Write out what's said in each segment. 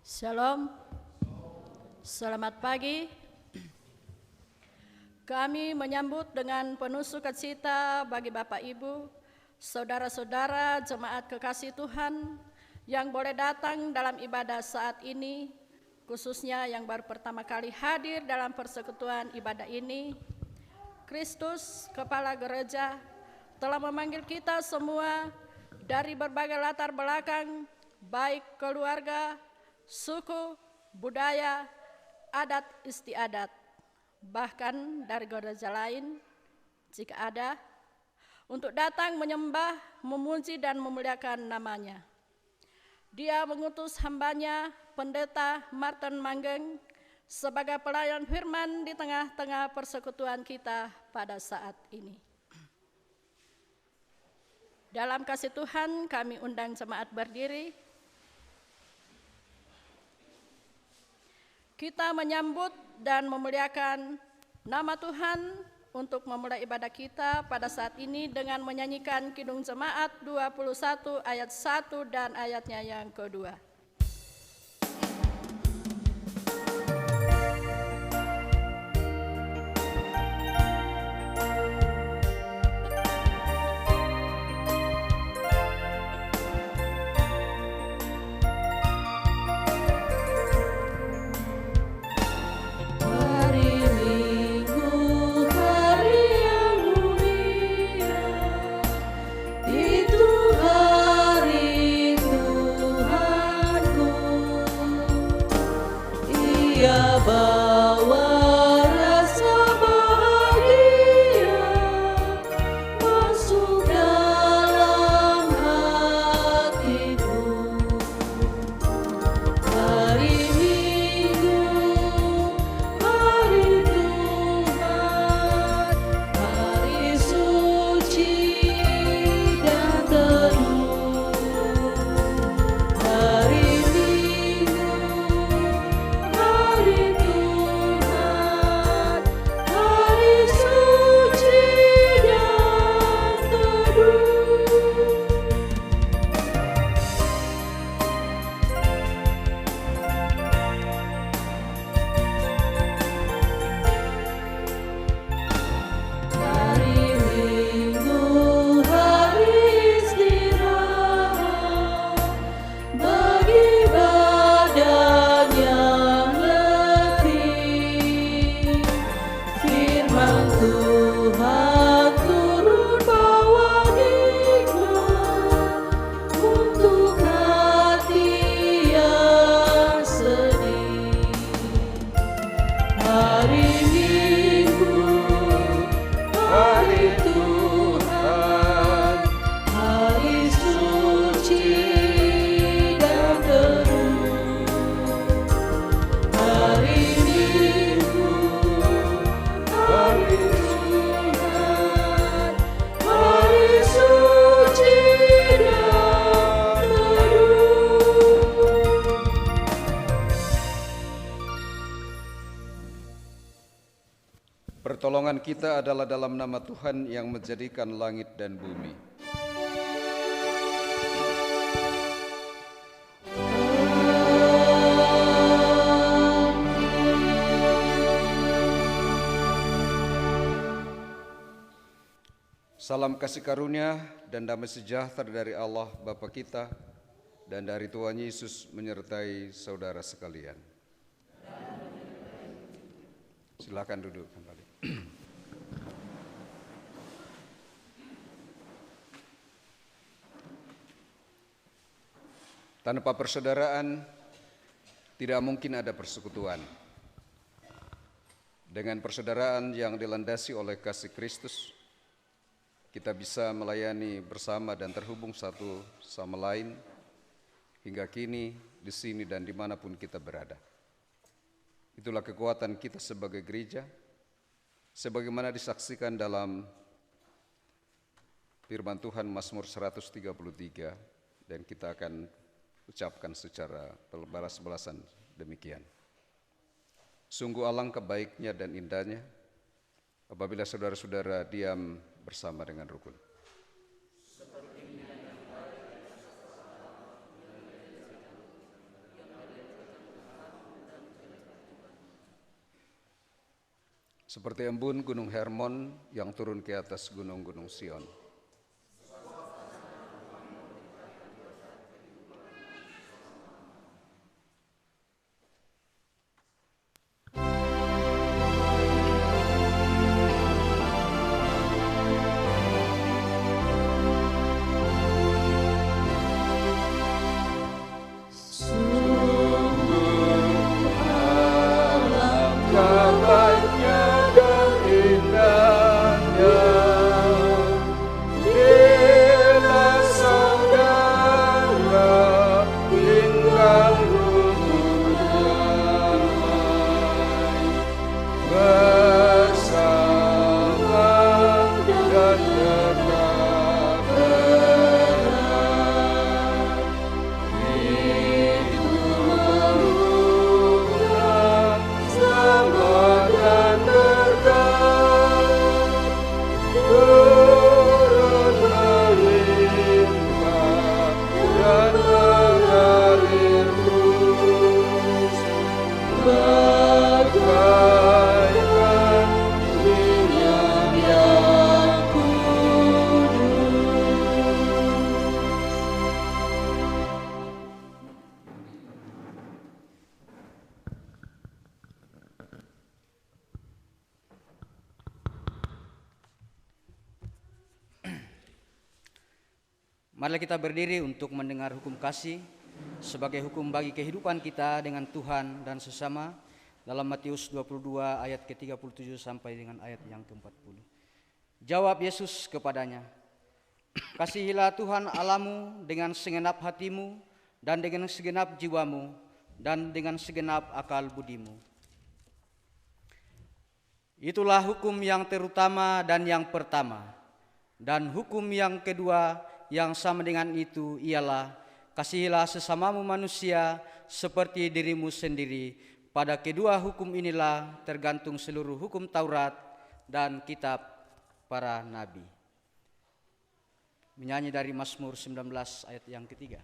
Shalom, selamat pagi. Kami menyambut dengan penuh sukacita bagi Bapak Ibu, saudara-saudara jemaat kekasih Tuhan yang boleh datang dalam ibadah saat ini, khususnya yang baru pertama kali hadir dalam persekutuan ibadah ini. Kristus, Kepala Gereja, telah memanggil kita semua dari berbagai latar belakang, baik keluarga, suku, budaya, adat istiadat, bahkan dari gereja lain jika ada, untuk datang menyembah, memuji dan memuliakan namanya. Dia mengutus hambanya, Pendeta Martin Manggeng, sebagai pelayan firman di tengah-tengah persekutuan kita pada saat ini. Dalam kasih Tuhan kami undang jemaat berdiri. Kita menyambut dan memuliakan nama Tuhan untuk memulai ibadah kita pada saat ini dengan menyanyikan Kidung Jemaat 21 ayat 1 dan ayatnya yang kedua. Pertolongan kita adalah dalam nama Tuhan yang menjadikan langit dan bumi. Salam kasih karunia dan damai sejahtera dari Allah Bapa kita dan dari Tuhan Yesus menyertai saudara sekalian. Silakan duduk kembali. Tanpa persaudaraan tidak mungkin ada persekutuan. Dengan persaudaraan yang dilandasi oleh kasih Kristus, kita bisa melayani bersama dan terhubung satu sama lain hingga kini, di sini dan dimanapun kita berada. Itulah kekuatan kita sebagai gereja, sebagaimana disaksikan dalam firman Tuhan Mazmur 133, dan kita akan ucapkan secara balas-balasan demikian. Sungguh alangkah baiknya dan indahnya apabila saudara-saudara diam bersama dengan rukun. seperti embun gunung Hermon yang turun ke atas gunung-gunung Sion. Marilah kita berdiri untuk mendengar hukum kasih sebagai hukum bagi kehidupan kita dengan Tuhan dan sesama dalam Matius 22 ayat ke-37 sampai dengan ayat yang ke-40. Jawab Yesus kepadanya, "Kasihilah Tuhan Allahmu dengan segenap hatimu dan dengan segenap jiwamu dan dengan segenap akal budimu. Itulah hukum yang terutama dan yang pertama. Dan hukum yang kedua yang sama dengan itu ialah, kasihilah sesamamu manusia seperti dirimu sendiri. Pada kedua hukum inilah tergantung seluruh hukum Taurat dan kitab para nabi." Menyanyi dari Mazmur 19 ayat yang ketiga.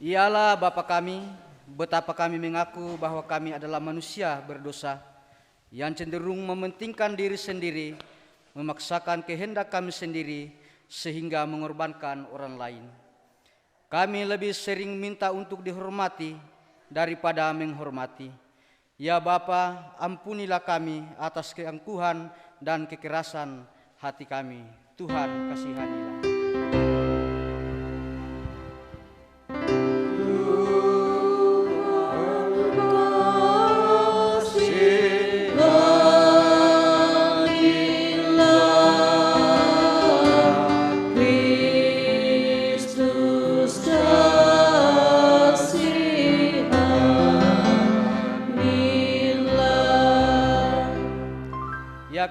Ya Bapa kami, betapa kami mengaku bahwa kami adalah manusia berdosa yang cenderung mementingkan diri sendiri, memaksakan kehendak kami sendiri sehingga mengorbankan orang lain. Kami lebih sering minta untuk dihormati daripada menghormati. Ya Bapa, ampunilah kami atas keangkuhan dan kekerasan hati kami. Tuhan kasihanilah.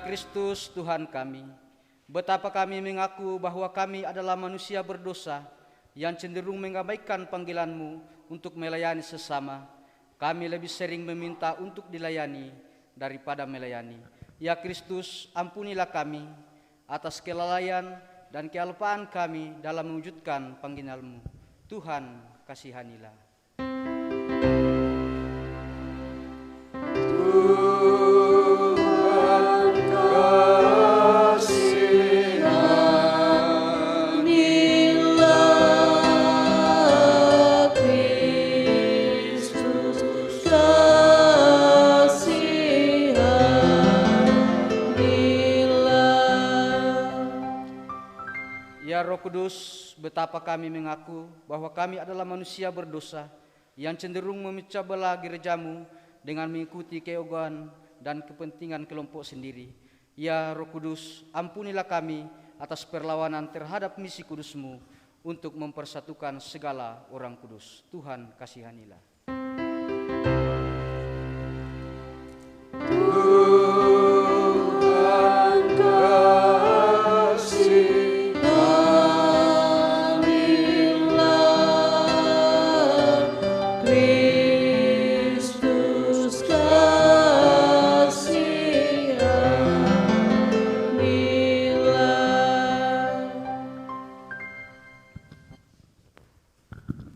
Kristus Tuhan kami, betapa kami mengaku bahwa kami adalah manusia berdosa yang cenderung mengabaikan panggilan-Mu untuk melayani sesama. Kami lebih sering meminta untuk dilayani daripada melayani. Ya Kristus, ampunilah kami atas kelalaian dan kealpaan kami dalam mewujudkan panggilan-Mu. Tuhan, kasihanilah. Ya Roh Kudus, betapa kami mengaku bahwa kami adalah manusia berdosa yang cenderung memecah belah gereja-Mu dengan mengikuti keogohan dan kepentingan kelompok sendiri. Ya Roh Kudus, ampunilah kami atas perlawanan terhadap misi kudus-Mu untuk mempersatukan segala orang kudus. Tuhan, kasihanilah.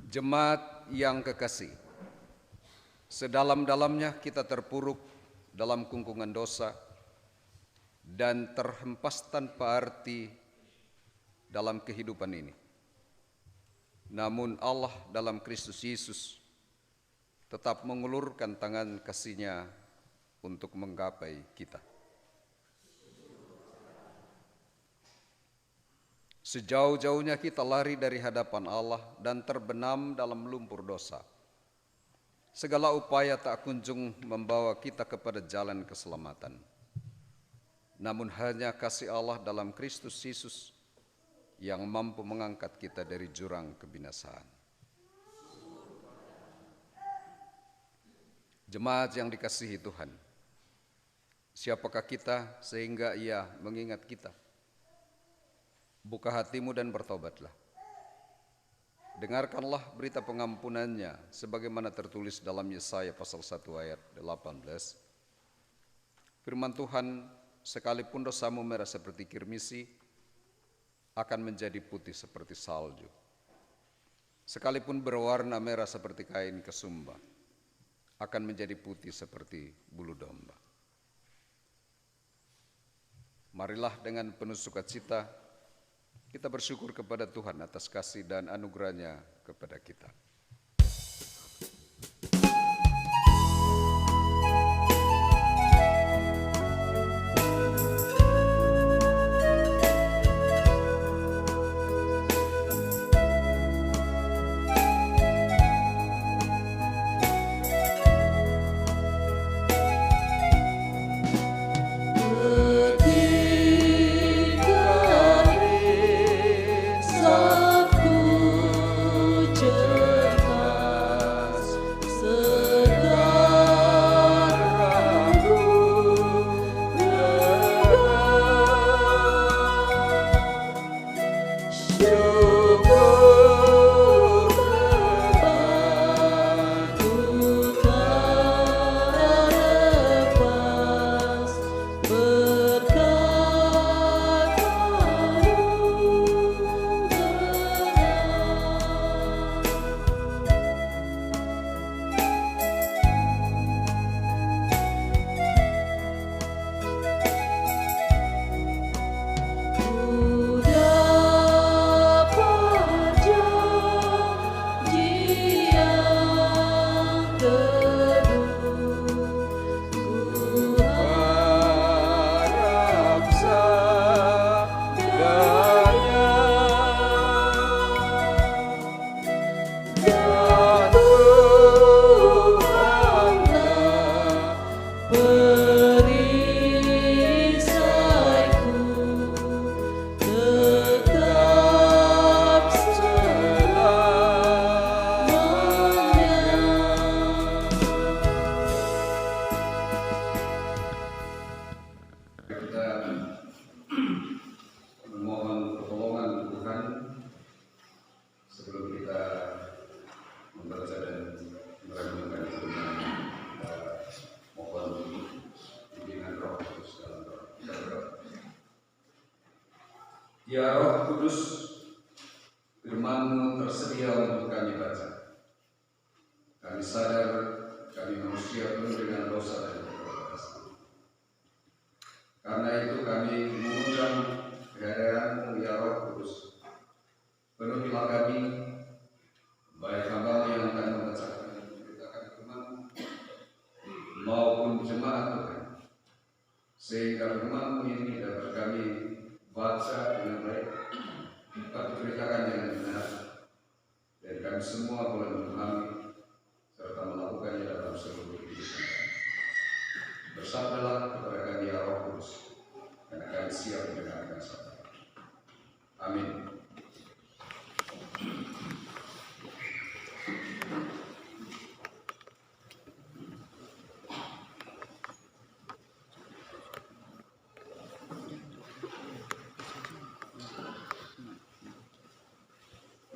Jemaat yang kekasih, sedalam-dalamnya kita terpuruk dalam kungkungan dosa dan terhempas tanpa arti dalam kehidupan ini. Namun Allah dalam Kristus Yesus tetap mengulurkan tangan kasih-Nya untuk menggapai kita. Sejauh-jauhnya kita lari dari hadapan Allah dan terbenam dalam lumpur dosa. Segala upaya tak kunjung membawa kita kepada jalan keselamatan. Namun hanya kasih Allah dalam Kristus Yesus yang mampu mengangkat kita dari jurang kebinasaan. Jemaat yang dikasihi Tuhan, siapakah kita sehingga Ia mengingat kita? Buka hatimu dan bertobatlah. Dengarkanlah berita pengampunannya sebagaimana tertulis dalam Yesaya pasal 1 ayat 18. Firman Tuhan, sekalipun dosamu merah seperti kirmisi, akan menjadi putih seperti salju. Sekalipun berwarna merah seperti kain kesumba, akan menjadi putih seperti bulu domba. Marilah dengan penuh sukacita kita bersyukur kepada Tuhan atas kasih dan anugerah-Nya kepada kita. Saat ku Ya Roh Kudus, firman-Mu tersedia untuk kami baca. Kami sadar kami manusia penuh dengan dosa dan keterbatasan. Karena itu kami mengundang kehadiran-Mu ya Roh Kudus. Penuhilah kami, baik hamba yang akan membacakan dan memberitakan firman-Mu maupun jemaat Tuhan, sehingga firman-Mu ini dapat kami baca dengan baik, dapat diceritakan dengan benar, dan kami semua boleh memahami serta melakukannya dalam seluruh kehidupan kami. Bersabdalah kepada kami ya Roh Kudus, karena kami siap mendengarkan sabda. Amin.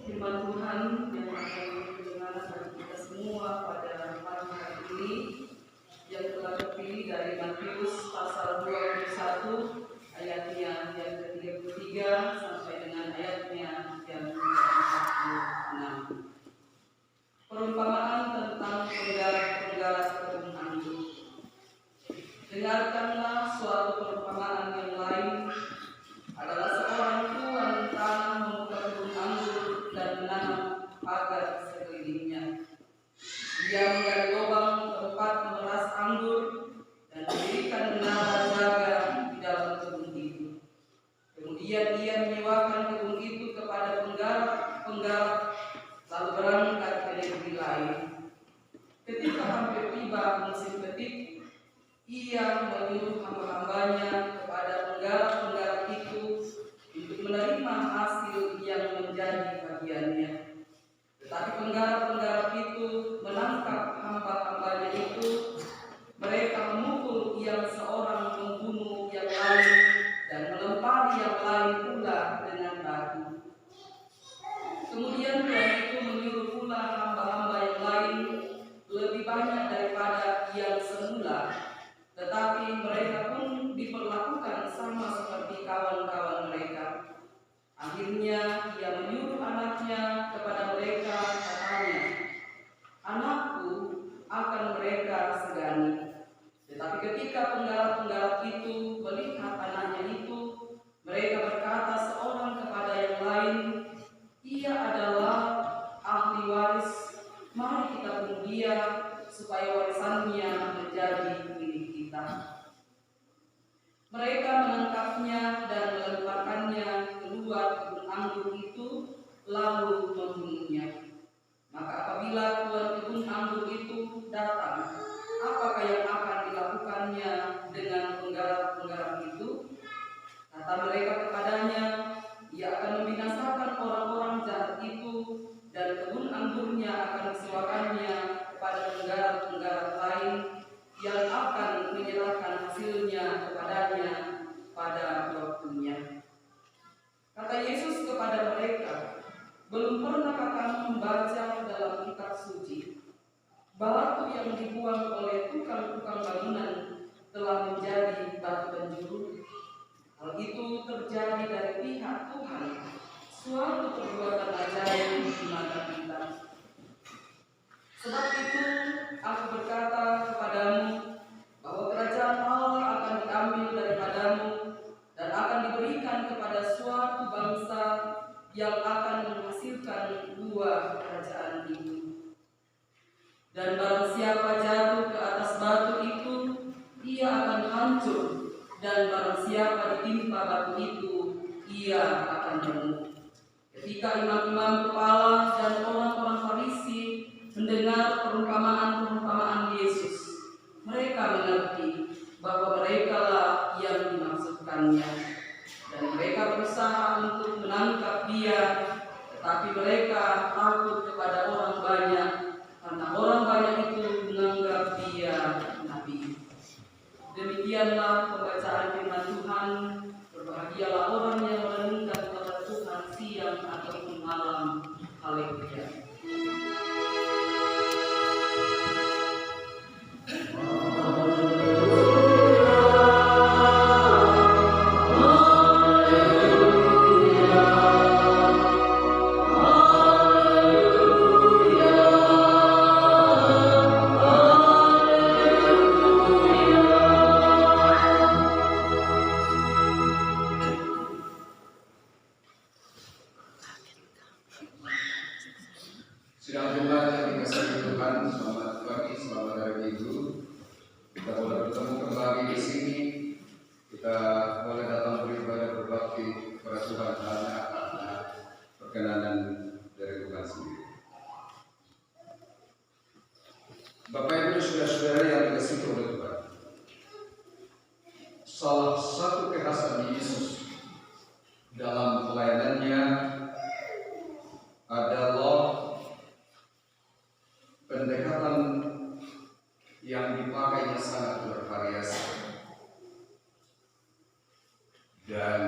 Firman Tuhan yang akan mendengar bagi kita semua pada malam hari ini yang telah terpilih dari Matius pasal 21 ayatnya yang ke-33 sampai dengan ayatnya yang ke-46. Perumpamaan tentang penggarap kebun anggur. Dengarkanlah suatu perumpamaan yang lain. Adalah seorang tuan tanah membuka kebun anggur dan menanam pagar di sekelilingnya. Dia menggali lubang tempat memeras anggur dan mendirikan menara jaga di dalam kebun itu. Kemudian dia menyewakan kebun itu kepada penggarap lalu berangkat ke negeri lain. Ketika hampir tiba musim petik, ia menyuruh hamba-hambanya kepada penggarap itu untuk menerima hasil yang menjadi bagiannya. Tetapi penggarap itu menangkap hamba-hambanya itu. Mereka memukul yang seorang, membunuh yang lain, dan melempari yang lain pula dengan batu. Kemudian Tuhan itu menyuruh pula hamba-hamba yang lain lebih banyak daripada yang semula. Tetapi mereka pun diperlakukan sama seperti kawan-kawan mereka. Akhirnya ia menyuruh anaknya kepada mereka, katanya, "Anakku akan mereka segani." Tetapi ketika penggarap-penggarap itu melihat anaknya itu, mereka berkata seorang kepada yang lain, "Ia adalah ahli waris, mari kita bunuh dia supaya warisannya menjadi milik kita." Mereka menangkapnya dan melemparkannya keluar kebun anggur itu, lalu membunuhnya. Maka apabila tuan kebun anggur itu datang, apakah yang akan dilakukannya dengan penggarap-penggarap itu? Kata mereka kepadanya, "Ia akan membinasakan orang-orang jahat itu, dan kebun anggurnya akan disewakannya kepada penggarap-penggarap lain yang akan menyerahkan hasilnya kepadanya pada waktunya." Kata Yesus kepada mereka, "Belum pernahkah kamu membaca dalam kitab suci, batu yang dibuang oleh tukang-tukang bangunan telah menjadi batu penjuru? Hal itu terjadi dari pihak Tuhan, suatu perbuatan ajaib di mata kita. Sebab itu aku berkata kepadamu bahwa kerajaan Allah akan diambil daripadamu dan akan diberikan kepada suatu bangsa yang akan menghasilkan buah kerajaan itu. Dan barang siapa jatuh ke atas batu itu, ia akan hancur, dan barang siapa ditimpa batu itu, ia akan remuk." Ketika imam-imam kepala dan orang-orang Farisi mendengar perumpamaan-perumpamaan Yesus, mereka mengerti bahwa merekalah yang dimaksudkannya, dan mereka berusaha untuk menangkap dia, tetapi mereka takut kepada orang banyak, karena orang banyak itu menganggap dia nabi. Demikianlah pembacaan firman Tuhan. Berbahagialah orang yang merenungkan kepada Tuhan siang ataupun malam. Haleluya. Haleluya. Sidang jemaat yang dikasihi Tuhan, selamat pagi, selamat hari Minggu. Kita boleh bertemu kembali di sini. Kita boleh datang beribadah berbakti kepada Tuhan hanya karena perkenanan dari Tuhan sendiri. Bapak Ibu saudara-saudara yang dikasihi oleh Tuhan, salah satu kekhasan Yesus dalam pelayanannya adalah pendekatan yang dipakainya sangat bervariasi, dan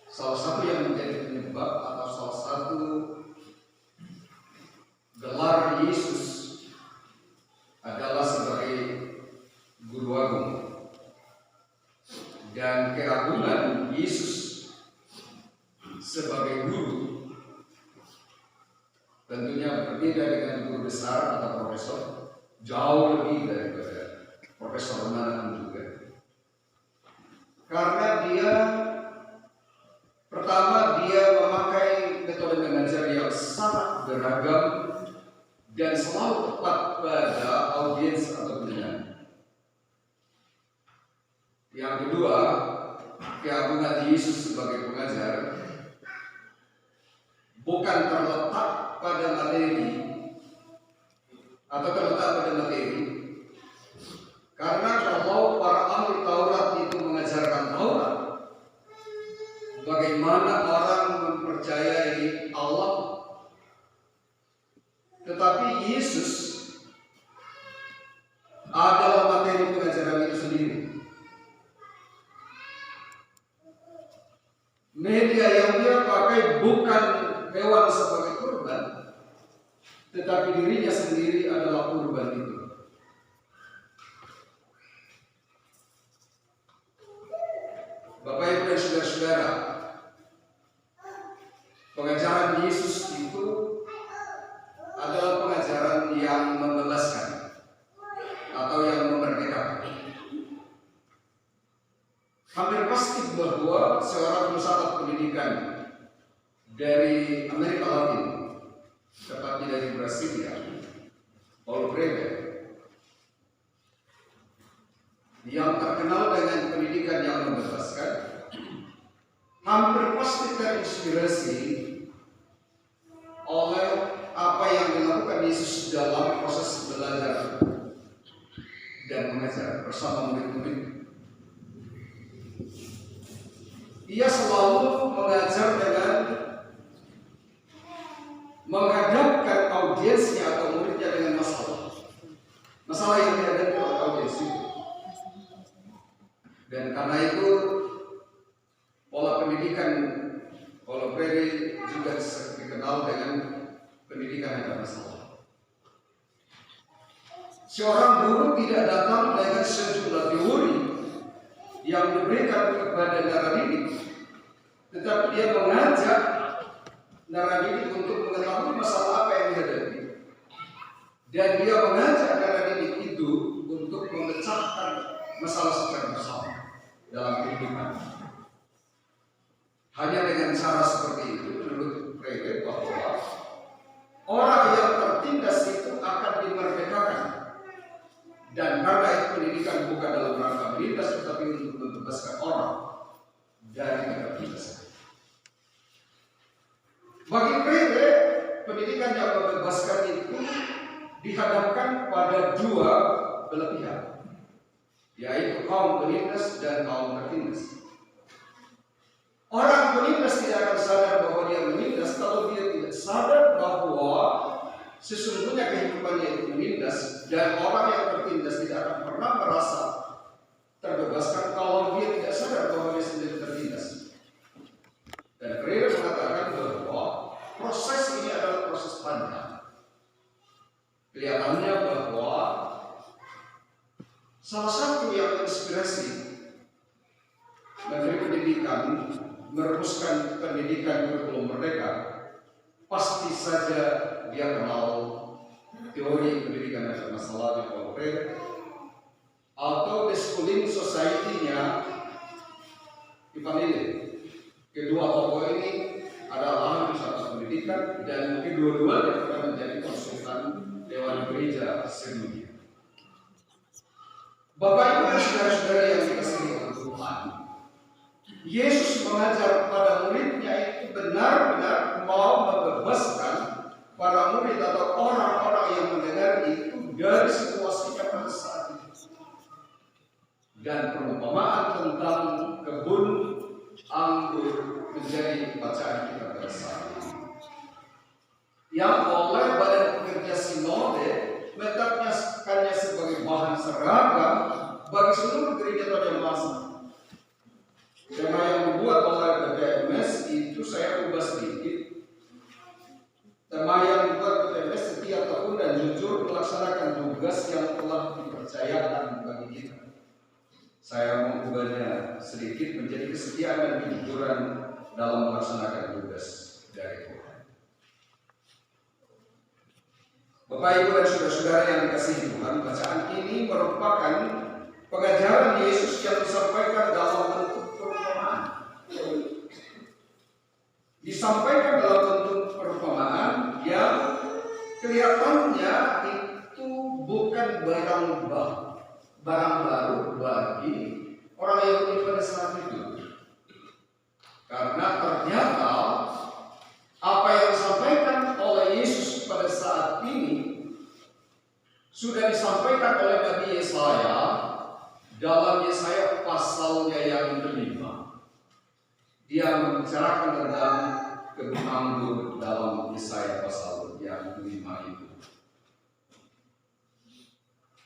salah satu yang menjadi penyebab atau salah satu gelar Yesus adalah sebagai Guru Agung, dan keagungan Yesus sebagai guru tentunya berbeda dengan guru besar atau profesor, jauh lebih daripada profesor manapun juga. Karena dia pertama, dia memakai metode mengajar yang sangat beragam dan selalu tepat pada audiens atau pendengar. Yang kedua, keagungan Yesus sebagai pengajar bukan terletak pada materi atau terletak pada materi, karena kalau para ahli Taurat itu mengajarkan Taurat, bagaimana orang mempercayai Allah, tetapi Yesus adalah materi pengajaran itu sendiri. Media yang dia pakai bukan hewan sebagai kurban, tetapi dirinya sendiri adalah kurban itu. Bapak Ibu dan saudara-saudara, pengajaran Yesus itu adalah pengajaran yang membebaskan atau yang memerdekakan. Hampir pasti bahwa seorang filsafat pendidikan dari Amerika Latin, tepatnya dari Brasilia, Paulo Freire, yang terkenal dengan pendidikan yang membebaskan, hampir pasti terinspirasi oleh apa yang dilakukan Yesus dalam proses belajar dan mengajar bersama murid-murid. Ia selalu mengajar dengan menghadapkan audiensnya atau muridnya dengan masalah yang dihadapi oleh audiens itu. Dan karena itu pola pendidikan Paulo Freire juga dikenal dengan pendidikan yang bermasalah. Seorang guru tidak datang dengan sejumlah teori yang diberikan kepada naradidik, tetapi dia mengajak naradidik untuk mengetahui masalah apa yang dihadapi, dan dia mengajak naradidik itu untuk memecahkan masalah secara bersama dalam kehidupan. Hanya dengan cara seperti itu, menurut Freire, bahwa orang yang tertindas itu akan dimerdekakan. Dan karena itu pendidikan bukan dalam rangka menindas, tetapi untuk membebaskan orang dari ketertindasan. Bagi Freire, pendidikan yang membebaskan itu dihadapkan pada dua belah pihak, yaitu kaum penindas dan kaum tertindas. Orang penindas tidak akan sadar bahwa dia menindas kalau dia tidak sadar bahwa sesungguhnya kehidupannya itu menindas, dan orang yang tertindas tidak akan pernah merasa terbebaskan kalau dia tidak sadar bahwa dia sendiri tertindas. Dan Freire mengatakan bahwa proses ini adalah proses panjang. Kelihatannya bahwa salah satu yang menginspirasi Menteri Pendidikan merumuskan pendidikan kurikulum merdeka, pasti saja dia kenal teori pendidikan yang bermasalah di Paulo Freire, atau The Schooling Society-nya Ivanile. Kedua tokoh ini adalah ahli filsafat pendidikan didirikan dan kedua-duanya pernah menjadi konsultan Dewan Gereja sedunia. Bapak Ibu dan saudara-saudara yang dikasihi oleh Tuhan, Yesus mengajar pada muridnya itu benar-benar mau membebaskan para murid atau orang-orang yang mendengar itu dari situasinya pada saat itu. Dan perumpamaan tentang kebun anggur menjadi bacaan kita pada saat ini, yang oleh Badan Pekerja Sinode menetapkannya sebagai bahan seragam bagi seluruh gereja pada masa. Tema yang dibuat oleh BPMS itu saya ubah sedikit. Tema yang dibuat BPMS setiap tahun dan jujur melaksanakan tugas yang telah dipercayakan bagi kita. Saya mengubahnya sedikit menjadi kesetiaan dan kejujuran dalam melaksanakan tugas dari Tuhan. Bapak, Ibu, dan saudara-saudara yang dikasihi Tuhan, bacaan ini merupakan pengajaran Yesus yang disampaikan dalam bentuk perumpamaan. Disampaikan dalam bentuk perumpamaan yang kelihatannya itu bukan barang baru bagi orang Yahudi pada saat itu. Karena ternyata apa yang disampaikan oleh Yesus pada saat ini sudah disampaikan oleh Nabi Yesaya dalam Yesaya pasalnya yang kelima. Dia membicarakan tentang kebun anggur dalam Yesaya pasal yang kelima itu,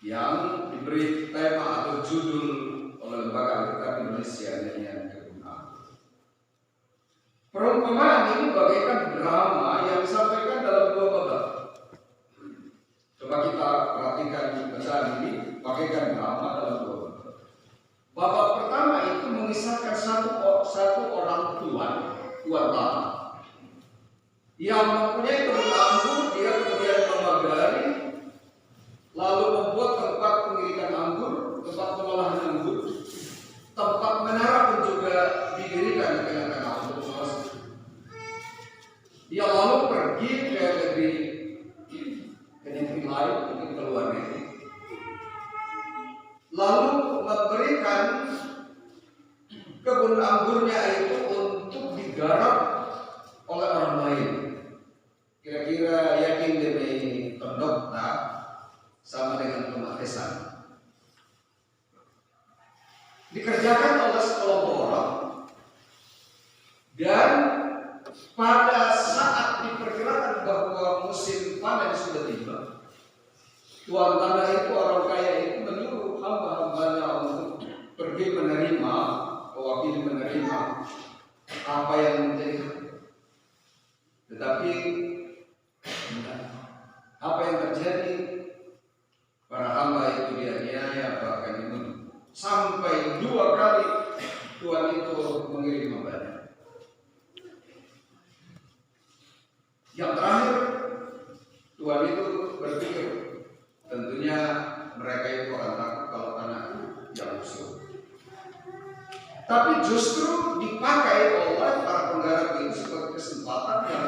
yang diberi tema atau judul oleh Lembaga Alkitab Indonesia dengan kebun anggur. Perumpamaan ini bagaikan drama yang disampaikan dalam dua babak. Coba kita perhatikan bacaan ini, bagaikan drama dalam dua babak. Babak pertama itu mengisahkan satu orang tuan tanah yang mempunyai kebun anggur. Dia kemudian memagari, lalu membuat tempat pengirikan anggur, tempat pengolahan anggur, tempat menara pun juga didirikan di tengah-tengah untuk proses. Dia lalu pergi ke negeri lain, ke luar negeri, lalu memberikan kebun anggurnya itu untuk digarap oleh orang lain. Kira-kira yakin demi pendokta sama dengan pemakesan. Dikerjakan oleh sekelompok orang, dan pada saat diperkirakan bahwa musim panen sudah tiba, tuan tanah itu, orang kaya itu, menyuruh hamba-hambanya untuk pergi menerima, mewakili menerima apa yang menjadi. Tetapi apa yang terjadi? Para hamba itu dianiaya, bahkan dibunuh. Sampai 2 kali Tuhan itu mengirim hambanya. Yang terakhir, Tuhan itu berpikir, tentunya mereka itu akan takut kalau tanah yang musuh. Tapi justru dipakai oleh para penggarap itu sebagai kesempatan yang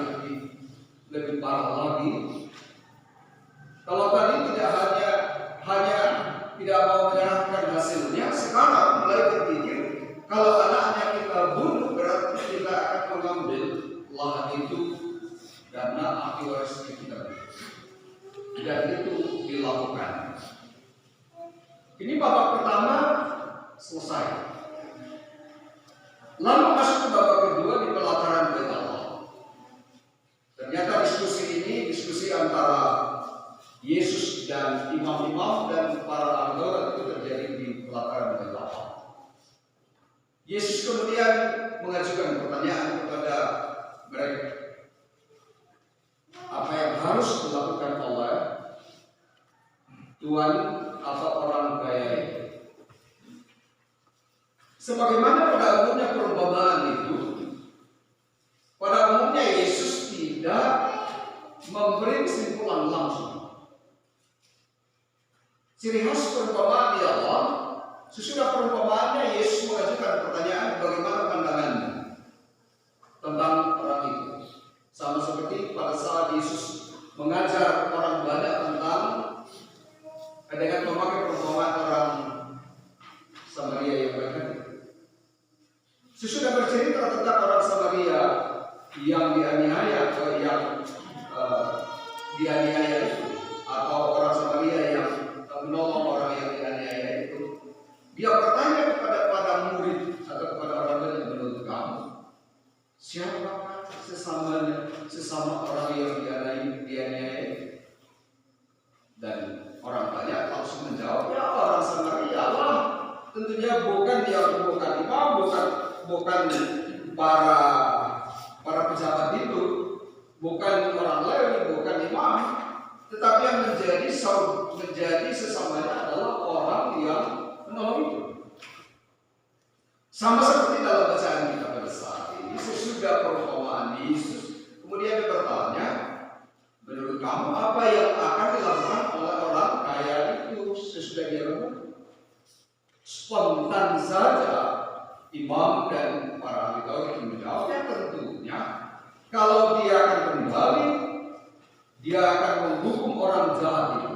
lebih parah lagi. Kalau tadi tidak hanya tidak mau menyerahkan hasilnya, sekarang mulai berpikir kalau anaknya kita bunuh berarti kita akan mengambil lahan itu karena ahli waris kita. Dan itu dilakukan. Ini babak pertama selesai. Lalu masuk ke babak kedua di pelataran Bait Allah. Ternyata diskusi antara Yesus dan imam-imam dan para anggota itu terjadi di pelataran Bait Allah. Yesus kemudian mengajukan pertanyaan kepada mereka, apa yang harus dilakukan oleh tuan atau orang kaya itu? Sebagaimana pada umumnya perumpamaan itu, pada umumnya Yesus tidak memberi kesimpulan langsung. Ciri khas perumpamaan di awal, sesudah perumpamaannya Yesus mengajukan pertanyaan bagaimana pandangannya tentang orang itu. Sama seperti mengajar orang banyak tentang dengan memakai perumpamaan orang Samaria yang baik. Sesudah bercerita tentang orang Samaria yang dianiaya atau yang dianiaya itu, atau orang Samaria yang menolong orang yang dianiaya itu, dia bertanya kepada murid atau kepada orang lain, menurut kamu siapa sesama orang yang dianiaya? Dan orang banyak langsung menjawab, ya orang Samaria lah. Tentunya bukan imam, bukan para pejabat itu, bukan orang Lewi, bukan imam, tetapi yang menjadi sesamanya adalah orang yang menolong itu. Sama seperti dalam bacaan kita pada saat ini, sesudah perumpamaan Yesus, kemudian dia bertanya, menurut kamu apa yang akan dilakukan oleh orang kaya itu sesudah dia bangun? Spontan saja imam dan para ahli Taurat menjawabnya, tentunya kalau dia akan kembali, dia akan menghukum orang jahat itu.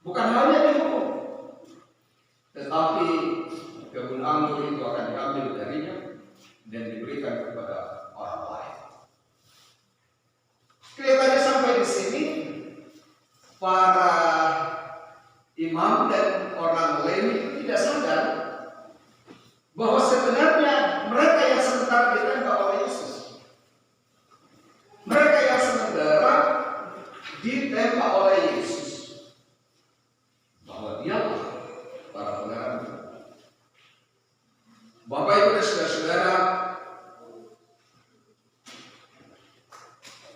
Bukan hanya dihukum, tetapi kebun anggur itu akan diambil darinya dan diberikan kepada orang lain. Kelihatannya sampai di sini para imam dan orang Lewi tidak sadar bahwa sebenarnya mereka yang sementara ditembak oleh Yesus, mereka yang sementara ditembak oleh Yesus, bahwa dialah para penggarap. Bapak Ibu dan saudara-saudara,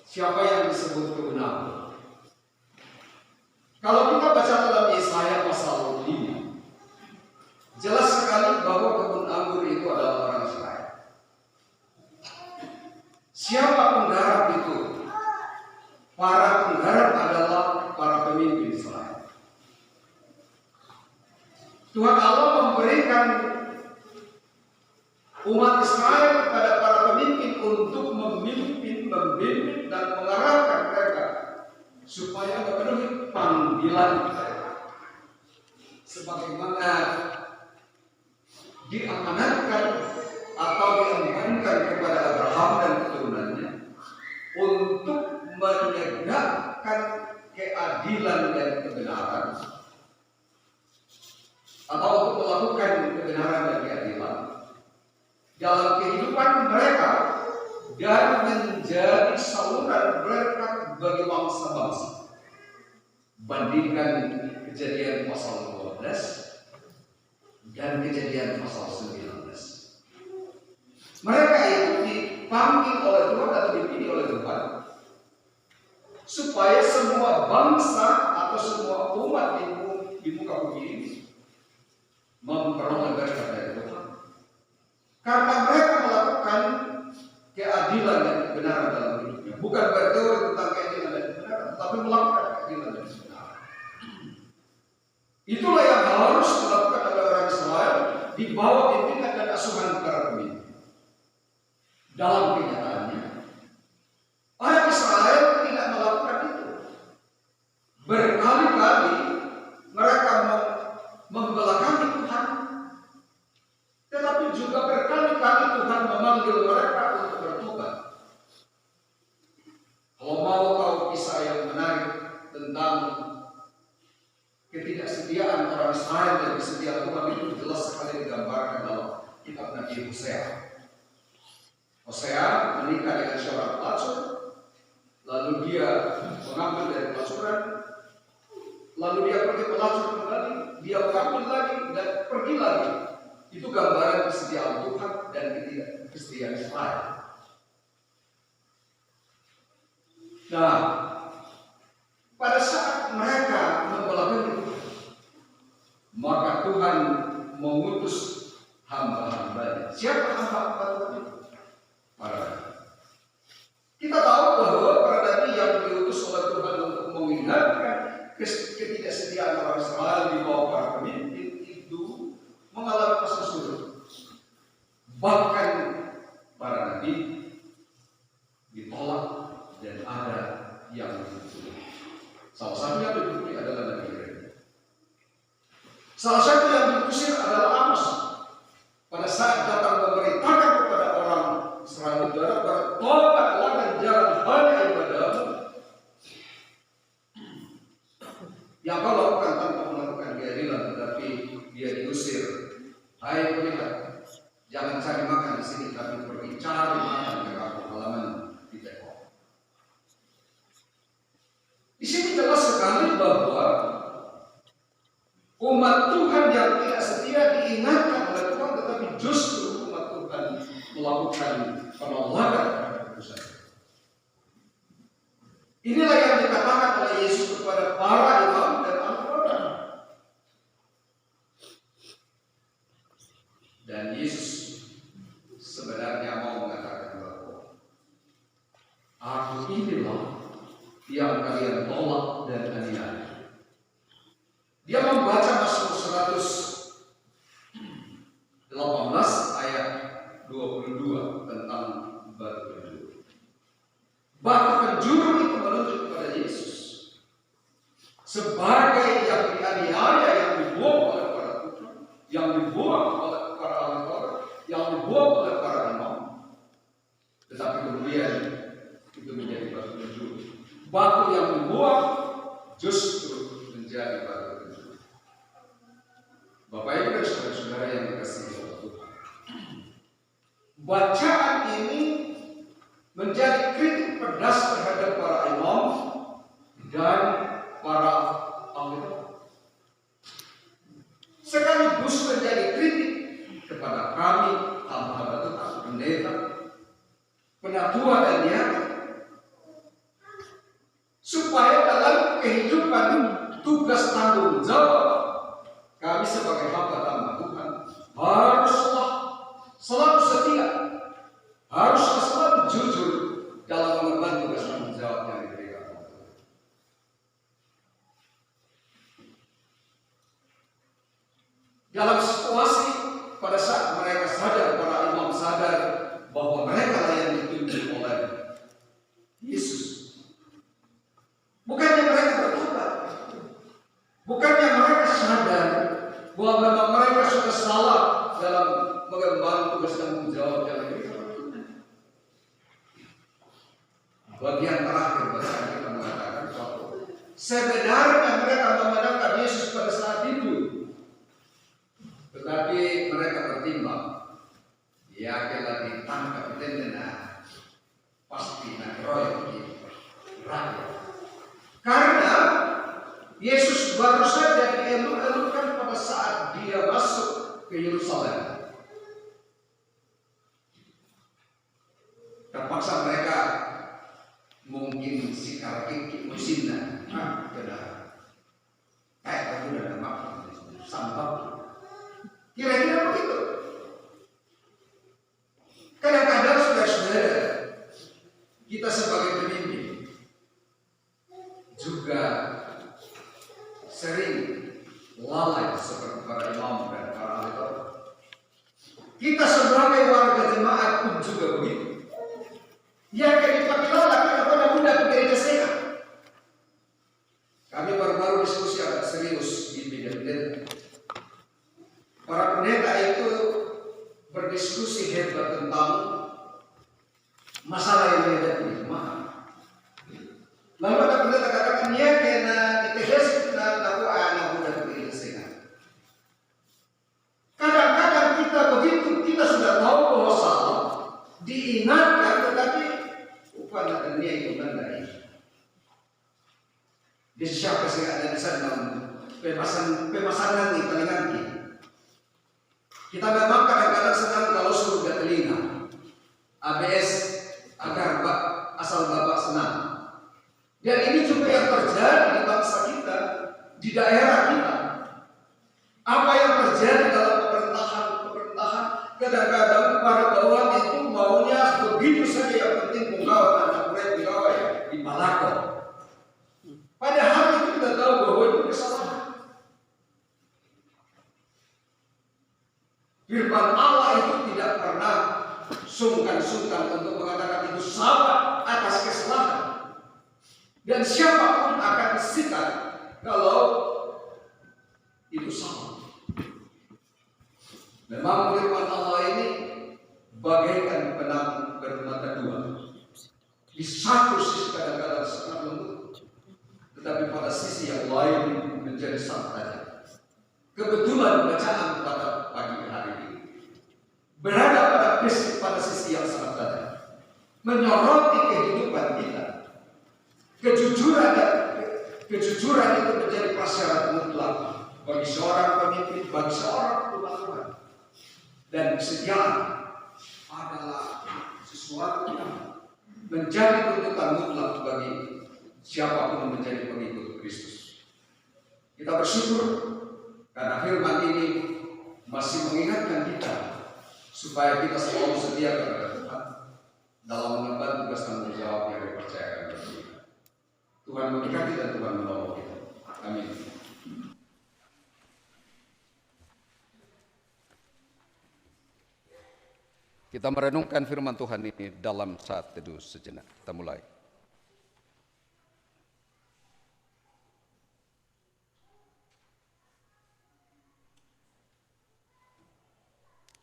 siapa yang disebut kebun anggur? Kalau kita baca dalam Yesaya pasal 5, jelas sekali bahwa kebun anggur itu adalah orang Israel. Siapa penggarap itu? Para penggarap adalah para pemimpin Israel. Tuhan Allah memberikan umat Israel kepada para pemimpin untuk memimpin, membimbing, dan mengarahkan mereka supaya memenuhi panggilan mereka, sebagaimana diamanatkan atau diamankan kepada Abraham dan keturunannya untuk menegakkan keadilan dan kebenaran, atau untuk melakukan kebenaran dan keadilan dalam kehidupan mereka dan menjadi saluran berkat bagi bangsa-bangsa. Bandingkan Kejadian pasal 12 dan Kejadian pasal 19. Mereka itu dipanggil oleh Tuhan atau dipilih oleh Tuhan supaya semua bangsa atau semua umat di muka bumi ini memperoleh berkat dari Tuhan. Karena mereka melakukan keadilan dan kebenaran dalam hidupnya. Bukan berteori tentang keadilan dan kebenaran, tetapi melakukan keadilan dan kebenaran. Itulah yang harus dilakukan oleh orang Israel di bawah bimbingan dan asuhan para pemimpin. Dalam kenyataannya, orang Israel tidak melakukan itu. Berkali-kali mereka membelakangi Tuhan, tetapi juga berkali-kali Tuhan memanggil mereka untuk bertobat. Kalau mau tahu kisah yang menarik tentang ketidaksetiaan orang Israel dan kesetiaan Tuhan, itu jelas sekali digambarkan dalam kitab Nabi Hosea. Hosea menikah dengan seorang pelacur, lalu dia mengambil dari pelacuran, lalu dia pergi pelacur kembali, dia mengambil lagi dan pergi lagi. Itu gambaran kesetiaan Tuhan dan kesetiaan Israel. Nah, pada saat mereka membelakangi Tuhan, maka Tuhan mengutus hamba-hambanya. Siapa hamba-hamba Tuhan itu? Para nabi. Kita tahu bahwa para nabi yang diutus oleh Tuhan untuk mengingatkan ketidaksetiaan orang Israel di bawah para pemimpin itu mengalami masa sulit. Bahkan para nabi ditolak dan ada Hai pelihat, jangan cari makan di sini, tapi pergi cari makan ke kampung halaman di Teko. Di sini jelas sekali bahwa umat Tuhan yang tidak setia diingatkan oleh Tuhan, tetapi justru umat Tuhan melakukan penolakan terhadap keputusan. Inilah yang dikatakan oleh Yesus kepada para imam dan anggota. Dan Yesus sebenarnya mau mengatakan bahwa Aku inilah yang kalian tolak dan aniaya. Dia membaca Mazmur 118 ayat 22 tentang batu penjuru. Batu penjuru itu menunjuk kepada Yesus sebagai yang dianiaya, yang dibuang oleh para putra, yang dibuang oleh para ahli, yang dibuang oleh para imam. Tetapi kemudian itu menjadi batu penjuru. Batu yang dibuang justru menjadi batu penjuru. Bapak Ibu dan saudara-saudara yang dikasihi oleh Tuhan, bacaan ini menjadi kritik pedas terhadap para imam dan para ahli, sekaligus menjadi kritik kepada kami hamba-hamba Tuhan, pendeta, penatua dan diaken, supaya dalam kehidupan tugas tanggung jawab kami sebagai hamba Tuhan haruslah selalu setia, haruslah selalu jujur dalam mengemban tugas tanggung jawab yang diberikan oleh Tuhan. Dalam situasi pada saat mereka sadar, para imam sadar bahwa mereka lah yang ditunjuk oleh Yesus, bukannya mereka bertobat, bukannya mereka sadar bahwa memang mereka sudah salah dalam mengemban tugas tanggung jawab yang diberikan oleh Tuhan. Bagian terakhir bacaan kita mengatakan bahwa sebenarnya mereka memandangkan Yesus pada saat itu, tetapi mereka bertimbang, ya kalau ditangkap tendena pasti nak royok rakyat. Karena Yesus baru saja dieluk-elukkan pada saat dia masuk ke Yerusalem. Terpaksa mereka mungkin sikar kiki musimna, kayak kamu udah makan sambal. Kira-kira begitu. Kadang-kadang saudara-saudara, kita sebagai pemimpin juga sering lalai seperti para imam dan para ahli Taurat. Kita sebagai warga jemaat pun juga begitu. Yang dipakai lalai kepada muda ke gereja sehat. Kami baru-baru diskusi agak serius di bidang pendeta. Para pendeta itu berdiskusi hebat tentang masalah yang dihadapi di jemaat. Lalu ada pendeta katakan, ya kena ditegas dan tahu anak muda begitu sehat. Kadang-kadang kita begitu, kita sudah tahu bahwa salah, diingatkan, tetapi upaya dunia itu kan dari. Di siapa sih ada di sana pemasangan di telinga kita. Kita memang kadang-kadang senang kalau surga telinga, ABS agar asal Bapak senang. Dan ini juga yang terjadi di bangsa kita, di daerah kita. Apa yang terjadi dalam pemerintahan, kadang-kadang para bawahan itu maunya begitu saja, yang penting penggawa anak murid pegawai di Malako. Padahal itu kita tahu bahwa itu kesalahan. Firman Allah itu tidak pernah sungkan-sungkan untuk mengatakan itu salah atas kesalahan. Dan siapapun akan disikat kalau itu salah. Memang firman Allah ini bagaikan pedang bermata dua. Di satu sisi kadang-kadang sangat lembut, tetapi pada sisi yang lain menjadi sangat tajam. Kebetulan bacaan pada pagi hari berada pada sisi yang sangat tajam, menyoroti kehidupan kita. Kejujuran itu menjadi prasyarat mutlak bagi seorang pemimpin, bagi seorang umat Tuhan. Dan kesetiaan adalah sesuatu yang menjadi tuntutan mutlak bagi siapapun menjadi pengikut Kristus. Kita bersyukur karena firman ini masih mengingatkan kita supaya kita selalu setia kepada Tuhan dalam mengemban tugas tanggung jawab yang dipercayakan kepada kita. Tuhan memberkati dan Tuhan menolong kita. Amin. Kita merenungkan firman Tuhan ini dalam saat teduh sejenak. Kita mulai.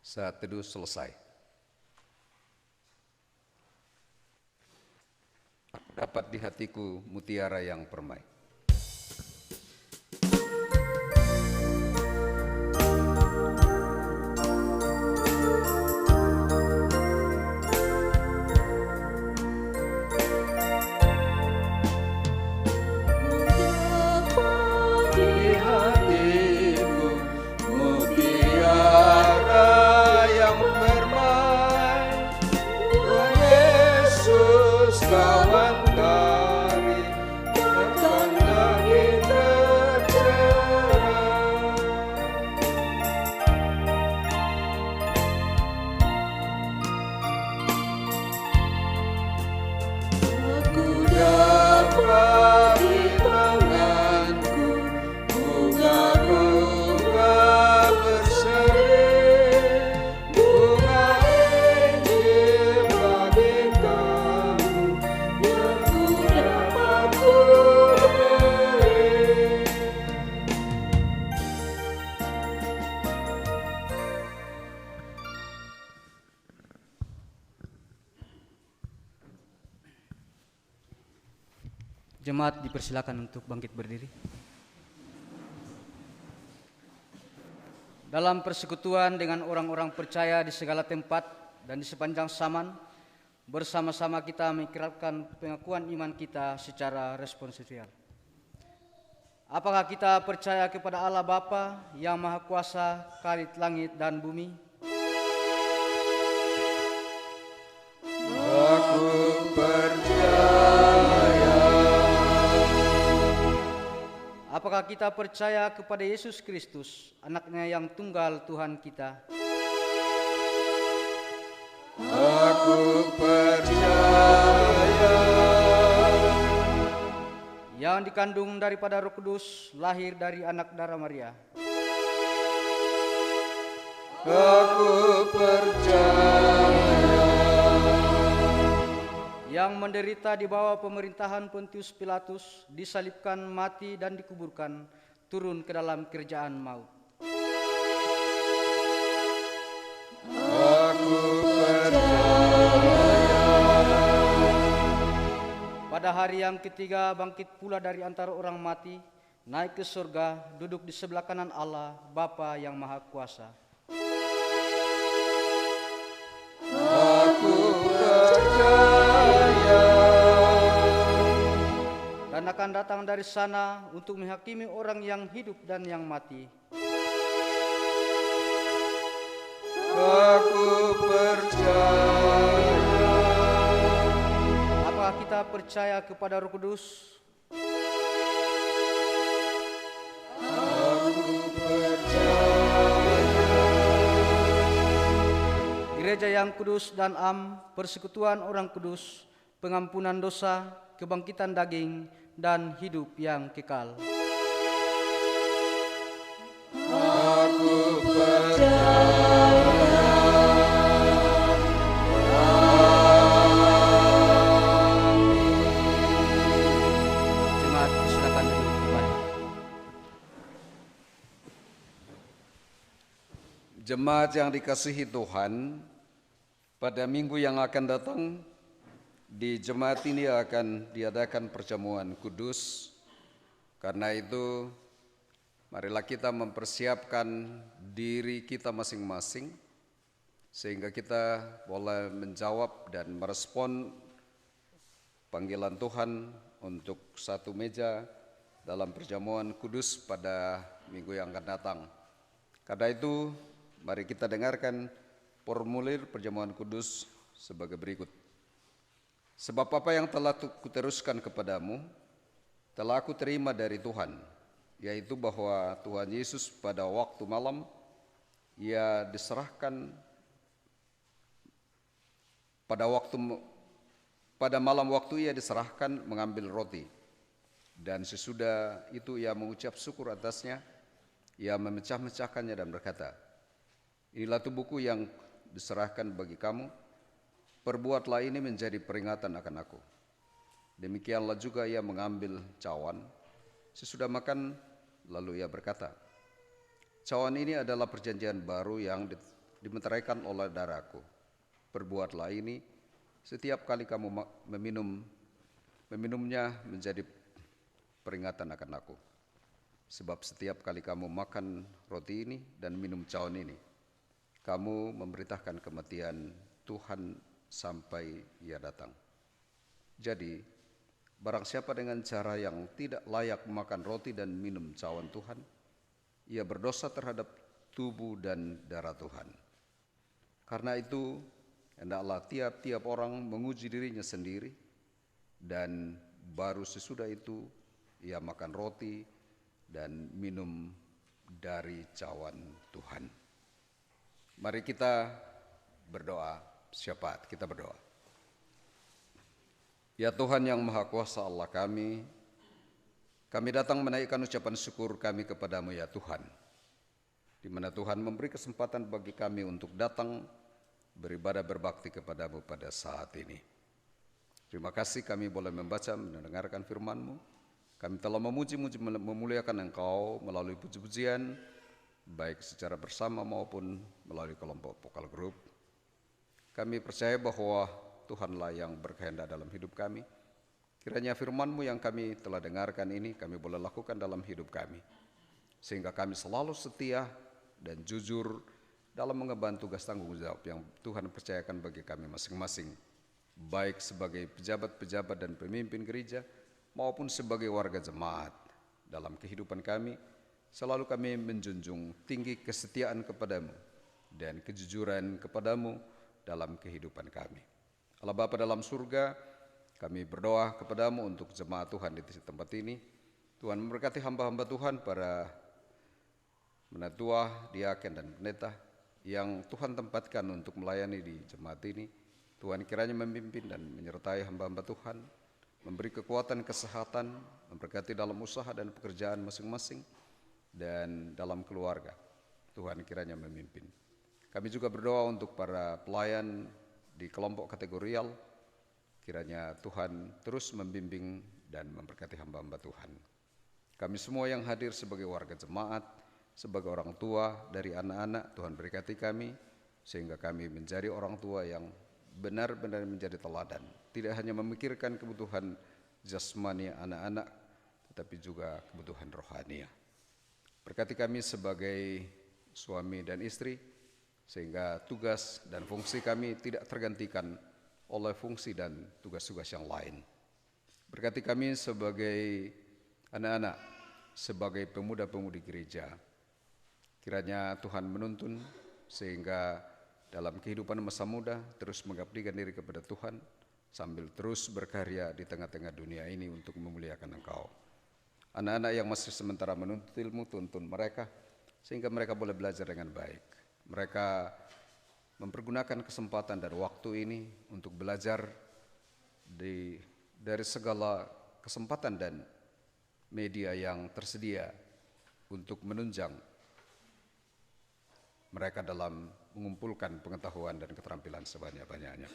Saat teduh selesai. Aku dapat di hatiku mutiara yang permai. Jemaat dipersilakan untuk bangkit berdiri. Dalam persekutuan dengan orang-orang percaya di segala tempat dan di sepanjang zaman, bersama-sama kita mengikrarkan pengakuan iman kita secara responsorial. Apakah kita percaya kepada Allah Bapa yang Maha Kuasa, Khalid langit dan bumi? Aku percaya. Apakah kita percaya kepada Yesus Kristus, anaknya yang tunggal Tuhan kita? Aku percaya. Yang dikandung daripada Roh Kudus, lahir dari anak darah Maria. Aku percaya. Yang menderita di bawah pemerintahan Pontius Pilatus, disalibkan, mati dan dikuburkan, turun ke dalam kerjaan maut. Aku percaya. Pada hari yang ketiga bangkit pula dari antara orang mati, naik ke surga, duduk di sebelah kanan Allah, Bapa yang Maha Kuasa. Aku percaya. Dan akan datang dari sana untuk menghakimi orang yang hidup dan yang mati. Aku percaya. Apakah kita percaya kepada Roh Kudus? Aku percaya. Gereja yang kudus dan am, persekutuan orang kudus, pengampunan dosa, kebangkitan daging, dan hidup yang kekal. Aku percaya. Jemaat silakan duduk kembali. Jemaat yang dikasihi Tuhan, pada minggu yang akan datang di jemaat ini akan diadakan perjamuan kudus. Karena itu, marilah kita mempersiapkan diri kita masing-masing sehingga kita boleh menjawab dan merespon panggilan Tuhan untuk satu meja dalam perjamuan kudus pada minggu yang akan datang. Karena itu, mari kita dengarkan formulir perjamuan kudus sebagai berikut. Sebab apa yang telah kuteruskan kepadamu, telah aku terima dari Tuhan, yaitu bahwa Tuhan Yesus pada waktu malam, Ia diserahkan pada malam waktu Ia diserahkan mengambil roti. Dan sesudah itu Ia mengucap syukur atasnya, Ia memecah-mecahkannya dan berkata, inilah tubuhku yang diserahkan bagi kamu, perbuatlah ini menjadi peringatan akan aku. Demikianlah juga Ia mengambil cawan. Sesudah makan, lalu Ia berkata, cawan ini adalah perjanjian baru yang dimeteraikan oleh darahku. Perbuatlah ini setiap kali kamu meminumnya menjadi peringatan akan aku. Sebab setiap kali kamu makan roti ini dan minum cawan ini, kamu memberitakan kematian Tuhan sampai Ia datang. Jadi, barang siapa dengan cara yang tidak layak makan roti dan minum cawan Tuhan, ia berdosa terhadap tubuh dan darah Tuhan. Karena itu, hendaklah tiap-tiap orang menguji dirinya sendiri, dan baru sesudah itu ia makan roti dan minum dari cawan Tuhan. Mari kita berdoa. Syafaat, kita berdoa. Ya Tuhan yang Maha Kuasa Allah kami datang menaikkan ucapan syukur kami kepadamu ya Tuhan, di mana Tuhan memberi kesempatan bagi kami untuk datang beribadah berbakti kepadamu pada saat ini. Terima kasih kami boleh membaca, mendengarkan firman-Mu. Kami telah memuji-muji, memuliakan Engkau melalui puji-pujian, baik secara bersama maupun melalui kelompok vokal group. Kami percaya bahwa Tuhanlah yang berkehendak dalam hidup kami. Kiranya firman-Mu yang kami telah dengarkan ini kami boleh lakukan dalam hidup kami, sehingga kami selalu setia dan jujur dalam mengemban tugas tanggung jawab yang Tuhan percayakan bagi kami masing-masing, baik sebagai pejabat-pejabat dan pemimpin gereja maupun sebagai warga jemaat. Dalam kehidupan kami, selalu kami menjunjung tinggi kesetiaan kepadamu dan kejujuran kepadamu dalam kehidupan kami. Allah Bapa dalam surga, kami berdoa kepadamu untuk jemaat Tuhan di tempat ini. Tuhan memberkati hamba-hamba Tuhan, para menatua, diaken dan pendeta yang Tuhan tempatkan untuk melayani di jemaat ini. Tuhan kiranya memimpin dan menyertai hamba-hamba Tuhan, memberi kekuatan, kesehatan, memberkati dalam usaha dan pekerjaan masing-masing, dan dalam keluarga. Tuhan kiranya memimpin. Kami juga berdoa untuk para pelayan di kelompok kategorial. Kiranya Tuhan terus membimbing dan memberkati hamba-hamba Tuhan. Kami semua yang hadir sebagai warga jemaat, sebagai orang tua dari anak-anak, Tuhan berkati kami, sehingga kami menjadi orang tua yang benar-benar menjadi teladan. Tidak hanya memikirkan kebutuhan jasmani anak-anak, tetapi juga kebutuhan rohani. Berkati kami sebagai suami dan istri, sehingga tugas dan fungsi kami tidak tergantikan oleh fungsi dan tugas-tugas yang lain. Berkati kami sebagai anak-anak, sebagai pemuda-pemudi gereja. Kiranya Tuhan menuntun sehingga dalam kehidupan masa muda terus mengabdikan diri kepada Tuhan, sambil terus berkarya di tengah-tengah dunia ini untuk memuliakan Engkau. Anak-anak yang masih sementara menuntut ilmu, tuntun mereka sehingga mereka boleh belajar dengan baik. Mereka mempergunakan kesempatan dan waktu ini untuk belajar dari segala kesempatan dan media yang tersedia untuk menunjang mereka dalam mengumpulkan pengetahuan dan keterampilan sebanyak-banyaknya.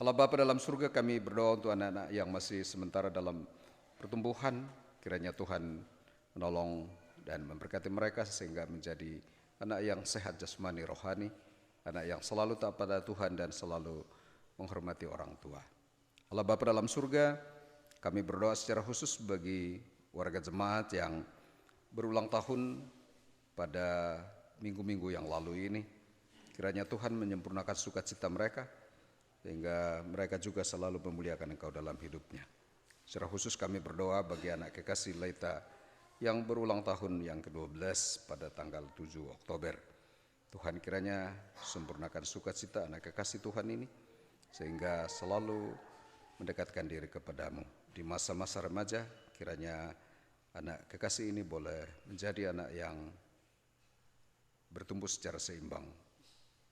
Allah Bapa dalam surga, kami berdoa untuk anak-anak yang masih sementara dalam pertumbuhan. Kiranya Tuhan menolong dan memberkati mereka sehingga menjadi anak yang sehat jasmani rohani, anak yang selalu taat pada Tuhan dan selalu menghormati orang tua. Allah Bapa dalam surga, kami berdoa secara khusus bagi warga jemaat yang berulang tahun pada minggu-minggu yang lalu ini. Kiranya Tuhan menyempurnakan sukacita mereka, sehingga mereka juga selalu memuliakan Engkau dalam hidupnya. Secara khusus kami berdoa bagi anak kekasih Laita yang berulang tahun yang ke-12 pada tanggal 7 Oktober. Tuhan kiranya sempurnakan sukacita anak kekasih Tuhan ini, sehingga selalu mendekatkan diri kepadamu. Di masa-masa remaja, kiranya anak kekasih ini boleh menjadi anak yang bertumbuh secara seimbang,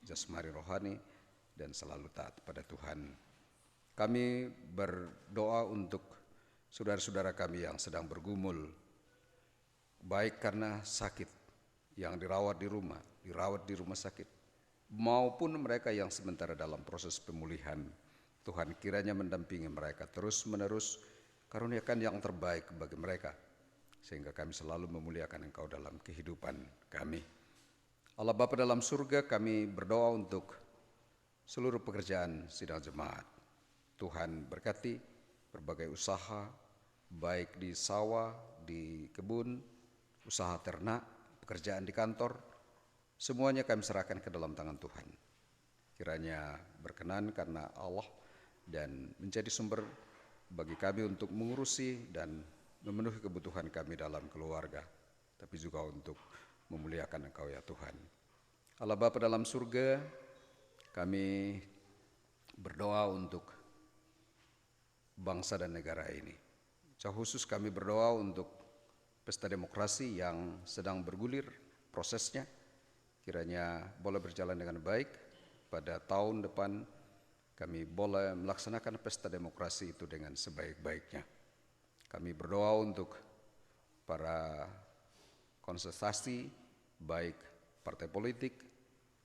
jasmani rohani, dan selalu taat pada Tuhan. Kami berdoa untuk saudara-saudara kami yang sedang bergumul, baik karena sakit, yang dirawat di rumah sakit, maupun mereka yang sementara dalam proses pemulihan. Tuhan kiranya mendampingi mereka terus-menerus, karuniakan yang terbaik bagi mereka, sehingga kami selalu memuliakan Engkau dalam kehidupan kami. Allah Bapa dalam surga, kami berdoa untuk seluruh pekerjaan sidang jemaat. Tuhan berkati berbagai usaha, baik di sawah, di kebun, usaha ternak, pekerjaan di kantor, semuanya kami serahkan ke dalam tangan Tuhan. Kiranya berkenan karena Allah dan menjadi sumber bagi kami untuk mengurusi dan memenuhi kebutuhan kami dalam keluarga, tapi juga untuk memuliakan Engkau ya Tuhan. Allah Bapa dalam surga, kami berdoa untuk bangsa dan negara ini. Secara khusus kami berdoa untuk pesta demokrasi yang sedang bergulir prosesnya, kiranya boleh berjalan dengan baik. Pada tahun depan kami boleh melaksanakan pesta demokrasi itu dengan sebaik-baiknya. Kami berdoa untuk para kontestasi, baik partai politik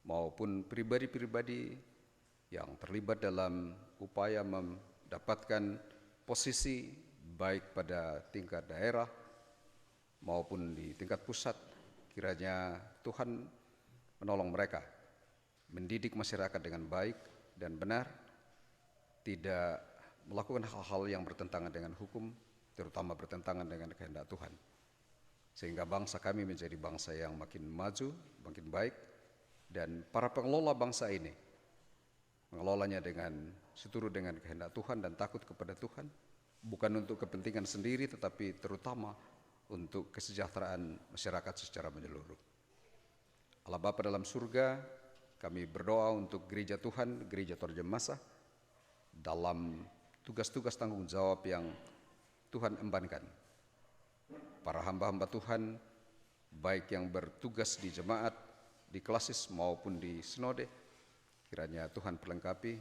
maupun pribadi-pribadi yang terlibat dalam upaya mendapatkan posisi baik pada tingkat daerah maupun di tingkat pusat. Kiranya Tuhan menolong mereka mendidik masyarakat dengan baik dan benar, tidak melakukan hal-hal yang bertentangan dengan hukum, terutama bertentangan dengan kehendak Tuhan, sehingga bangsa kami menjadi bangsa yang makin maju, makin baik, dan para pengelola bangsa ini mengelolanya dengan seturut dengan kehendak Tuhan dan takut kepada Tuhan, bukan untuk kepentingan sendiri, tetapi terutama untuk kesejahteraan masyarakat secara menyeluruh. Allah Bapa dalam surga, kami berdoa untuk gereja Tuhan, gereja Torjemasa, dalam tugas-tugas tanggung jawab yang Tuhan embankan. Para hamba-hamba Tuhan, baik yang bertugas di jemaat, di klasis maupun di sinode, kiranya Tuhan perlengkapi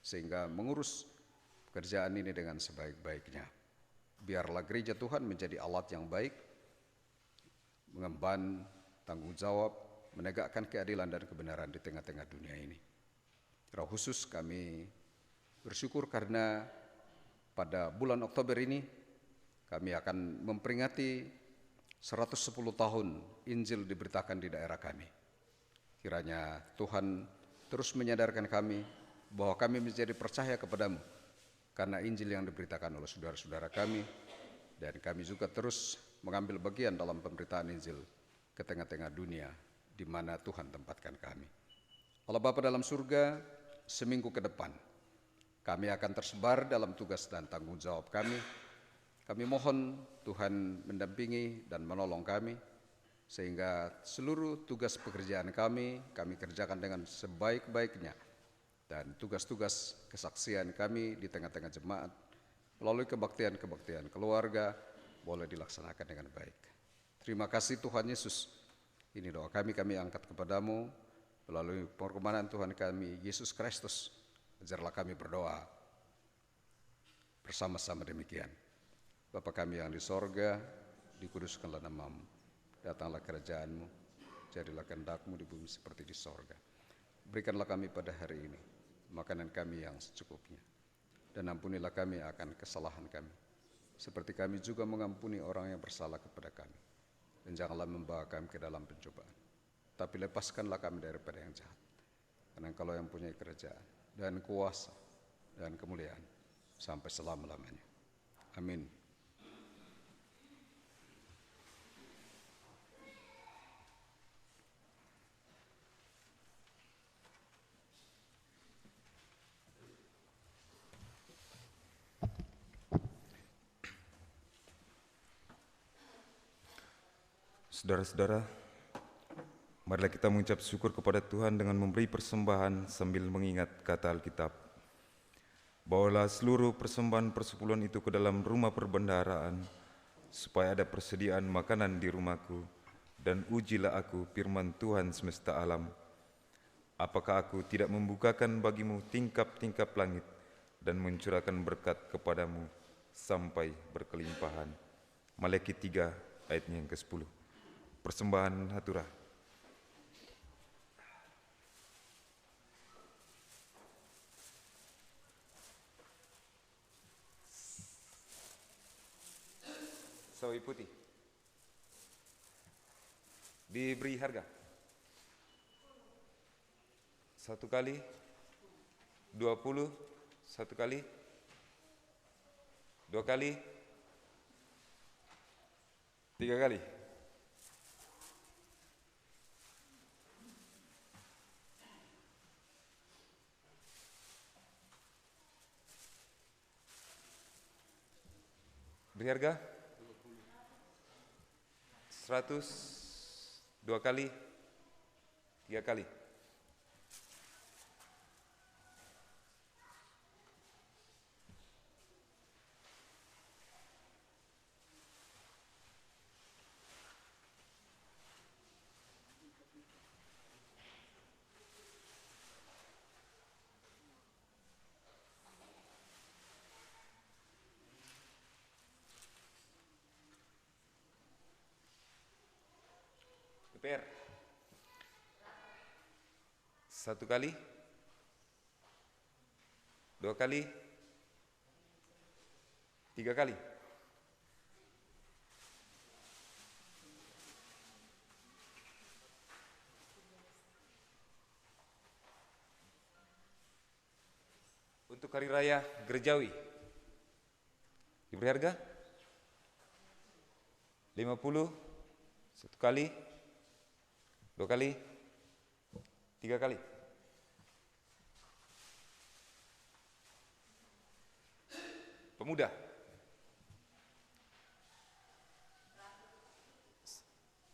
sehingga mengurus pekerjaan ini dengan sebaik-baiknya. Biarlah gereja Tuhan menjadi alat yang baik, mengemban tanggung jawab, menegakkan keadilan dan kebenaran di tengah-tengah dunia ini. Secara khusus kami bersyukur karena pada bulan Oktober ini kami akan memperingati 110 tahun Injil diberitakan di daerah kami. Kiranya Tuhan terus menyadarkan kami bahwa kami menjadi percaya kepadamu karena Injil yang diberitakan oleh saudara-saudara kami, dan kami juga terus mengambil bagian dalam pemberitaan Injil ke tengah-tengah dunia di mana Tuhan tempatkan kami. Allah Bapa dalam surga, seminggu ke depan kami akan tersebar dalam tugas dan tanggung jawab kami. Kami mohon Tuhan mendampingi dan menolong kami, sehingga seluruh tugas pekerjaan kami kerjakan dengan sebaik-baiknya, dan tugas-tugas kesaksian kami di tengah-tengah jemaat melalui kebaktian-kebaktian keluarga boleh dilaksanakan dengan baik. Terima kasih Tuhan Yesus. Ini doa kami angkat kepadamu melalui pengorbanan Tuhan kami Yesus Kristus. Ajarlah kami berdoa bersama-sama demikian. Bapa kami yang di sorga, dikuduskanlah namamu, datanglah kerajaanmu, jadilah kehendak-Mu di bumi seperti di sorga. Berikanlah kami pada hari ini makanan kami yang secukupnya, dan ampunilah kami akan kesalahan kami, seperti kami juga mengampuni orang yang bersalah kepada kami. Dan janganlah membawa kami ke dalam pencobaan, tapi lepaskanlah kami daripada yang jahat. Karena Engkau yang punya kerajaan dan kuasa dan kemuliaan sampai selama-lamanya. Amin. Saudara-saudara, marilah kita mengucap syukur kepada Tuhan dengan memberi persembahan sambil mengingat kata Alkitab. Bawalah seluruh persembahan persepuluhan itu ke dalam rumah perbendaharaan, supaya ada persediaan makanan di rumahku, dan ujilah aku firman Tuhan semesta alam. Apakah aku tidak membukakan bagimu tingkap-tingkap langit dan mencurahkan berkat kepadamu sampai berkelimpahan. Malaki 3 ayatnya yang ke-10. Persembahan haturah. Sawi putih diberi harga 1 kali, 20, 1 kali, 2 kali, 3 kali. Beri harga 100, 2 kali, 3 kali. PPR 1 kali, 2 kali, 3 kali. Untuk hari raya gerejawi diberi harga 50, 1 kali, 2 kali, 3 kali. Pemuda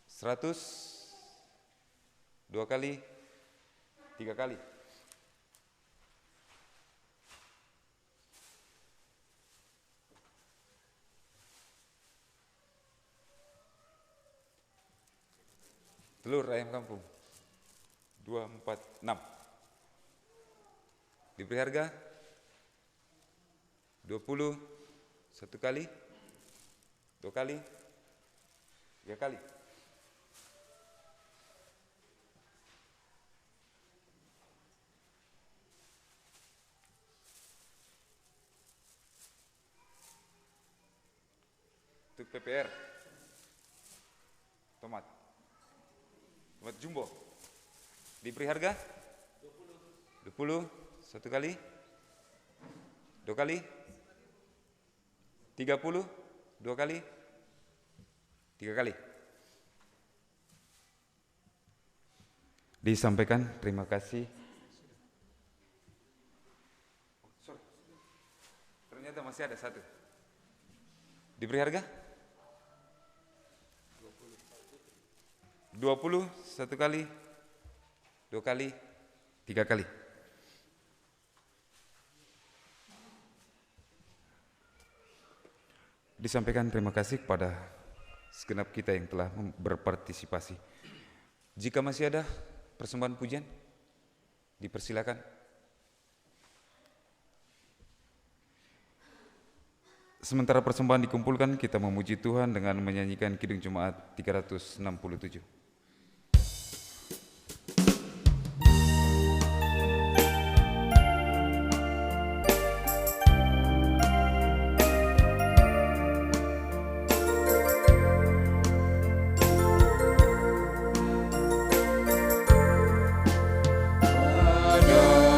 100, 2 kali, 3 kali. Telur ayam kampung 2, 4, 6 diberi harga 20, 1 kali, 2 kali, 3 kali. Untuk PPR tomat jumbo diberi harga 20, 1 kali, 2 kali, 30, 2 kali, 3 kali. Disampaikan, terima kasih. Ternyata masih ada 1. Diberi harga 20, 1 kali, 2 kali, 3 kali. Disampaikan terima kasih kepada segenap kita yang telah berpartisipasi. Jika masih ada persembahan pujian, dipersilakan. Sementara persembahan dikumpulkan, kita memuji Tuhan dengan menyanyikan Kidung Jemaat 367. Padamu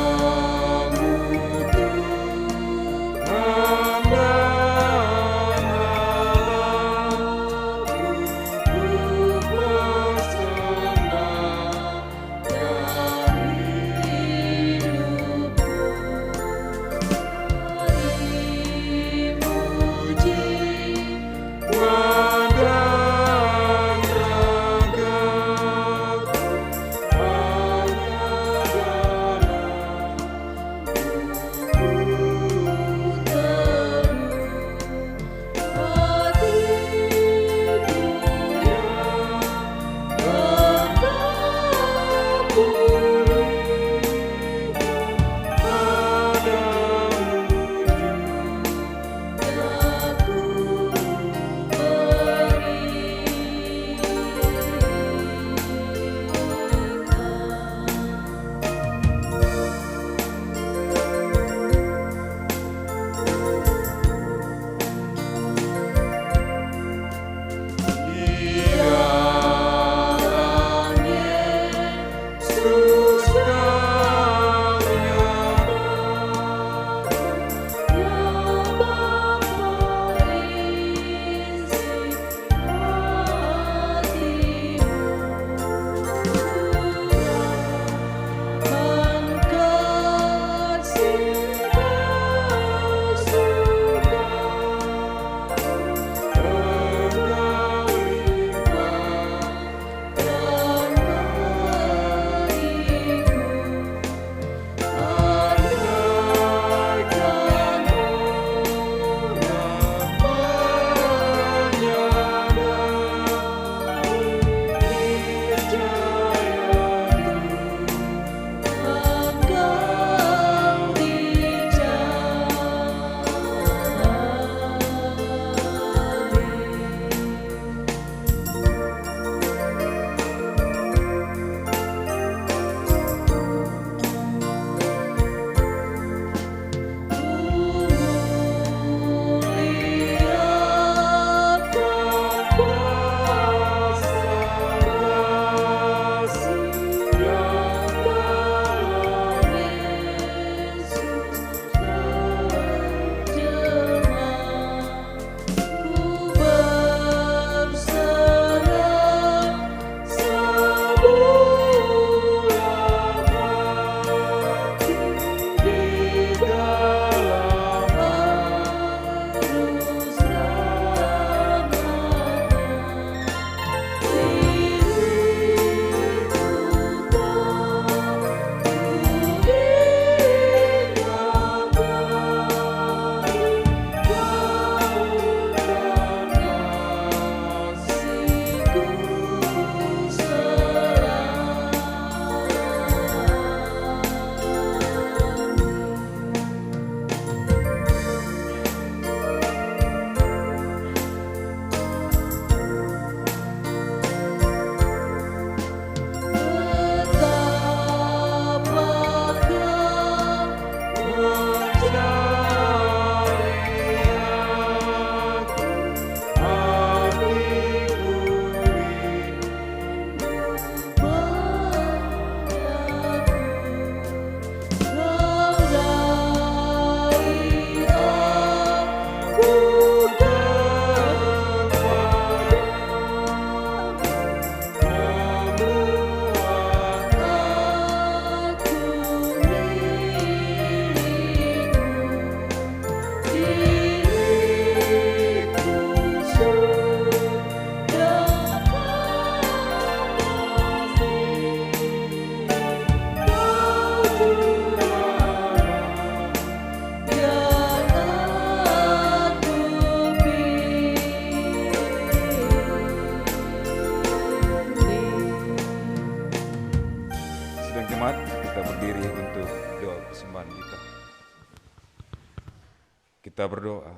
Kita berdoa.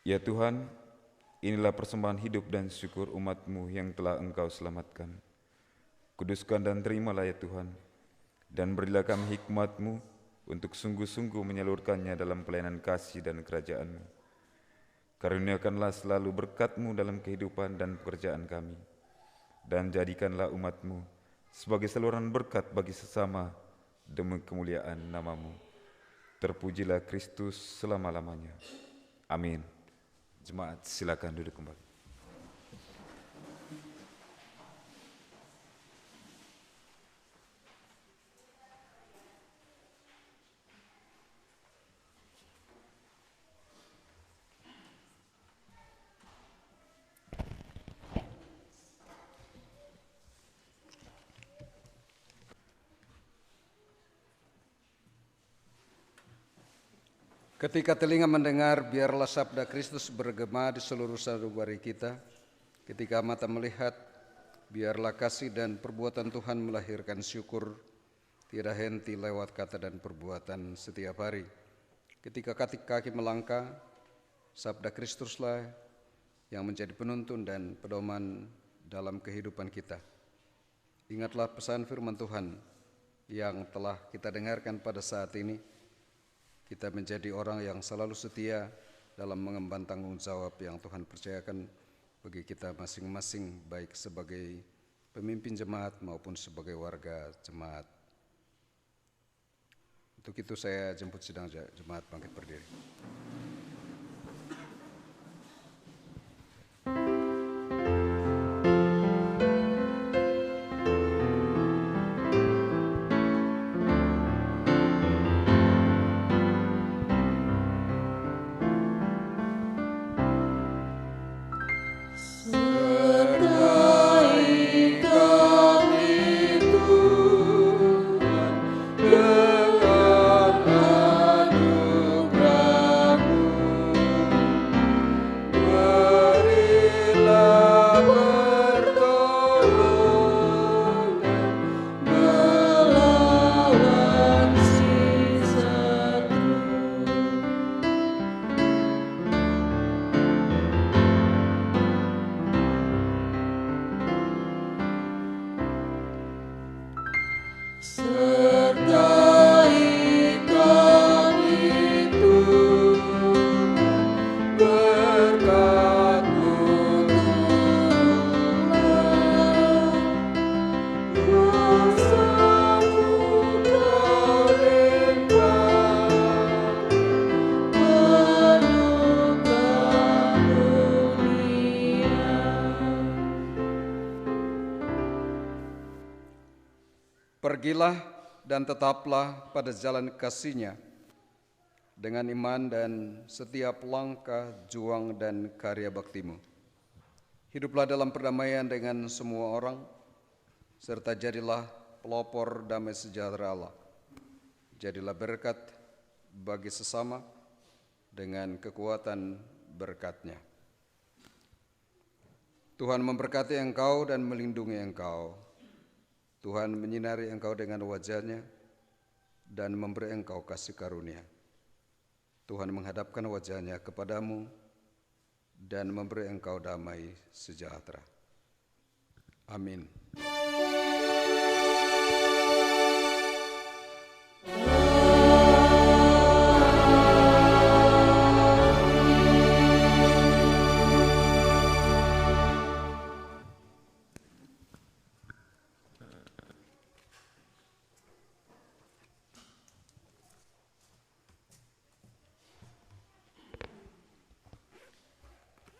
Ya Tuhan, inilah persembahan hidup dan syukur umat-Mu yang telah Engkau selamatkan. Kuduskan dan terimalah ya Tuhan, dan berilah kami hikmat-Mu untuk sungguh-sungguh menyalurkannya dalam pelayanan kasih dan kerajaan-Mu. Karuniakanlah selalu berkat-Mu dalam kehidupan dan pekerjaan kami, dan jadikanlah umat-Mu sebagai saluran berkat bagi sesama demi kemuliaan nama-Mu. Terpujilah Kristus selama-lamanya. Amin. Jemaat, silakan duduk kembali. Ketika telinga mendengar, biarlah sabda Kristus bergema di seluruh sanubari kita. Ketika mata melihat, biarlah kasih dan perbuatan Tuhan melahirkan syukur, tidak henti lewat kata dan perbuatan setiap hari. Ketika kaki melangkah, sabda Kristuslah yang menjadi penuntun dan pedoman dalam kehidupan kita. Ingatlah pesan firman Tuhan yang telah kita dengarkan pada saat ini. Kita menjadi orang yang selalu setia dalam mengemban tanggung jawab yang Tuhan percayakan bagi kita masing-masing, baik sebagai pemimpin jemaat maupun sebagai warga jemaat. Untuk itu saya jemput sidang jemaat bangkit berdiri. Pergilah dan tetaplah pada jalan kasih-Nya dengan iman dan setiap langkah, juang dan karya bakti-Mu. Hiduplah dalam perdamaian dengan semua orang, serta jadilah pelopor damai sejahtera Allah. Jadilah berkat bagi sesama dengan kekuatan berkat-Nya. Tuhan memberkati engkau dan melindungi engkau. Tuhan menyinari engkau dengan wajah-Nya dan memberi engkau kasih karunia. Tuhan menghadapkan wajah-Nya kepadamu dan memberi engkau damai sejahtera. Amin.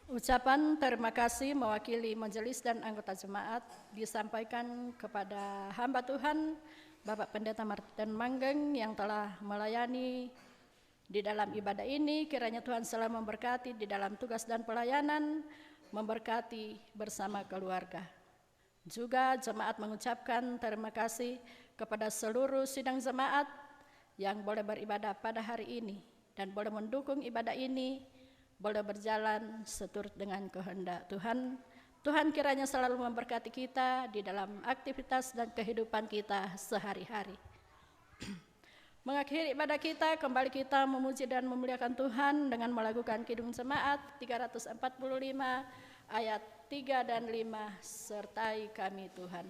Ucapan terima kasih mewakili majelis dan anggota jemaat disampaikan kepada hamba Tuhan Bapak Pendeta Martin Manggeng yang telah melayani di dalam ibadah ini. Kiranya Tuhan selalu memberkati di dalam tugas dan pelayanan, memberkati bersama keluarga. Juga jemaat mengucapkan terima kasih kepada seluruh sidang jemaat yang boleh beribadah pada hari ini dan boleh mendukung ibadah ini, boleh berjalan seturut dengan kehendak Tuhan. Tuhan kiranya selalu memberkati kita di dalam aktivitas dan kehidupan kita sehari-hari. Mengakhiri ibadah kita, kembali kita memuji dan memuliakan Tuhan dengan melakukan Kidung Jemaat 345 ayat 3 dan 5, sertai kami Tuhan.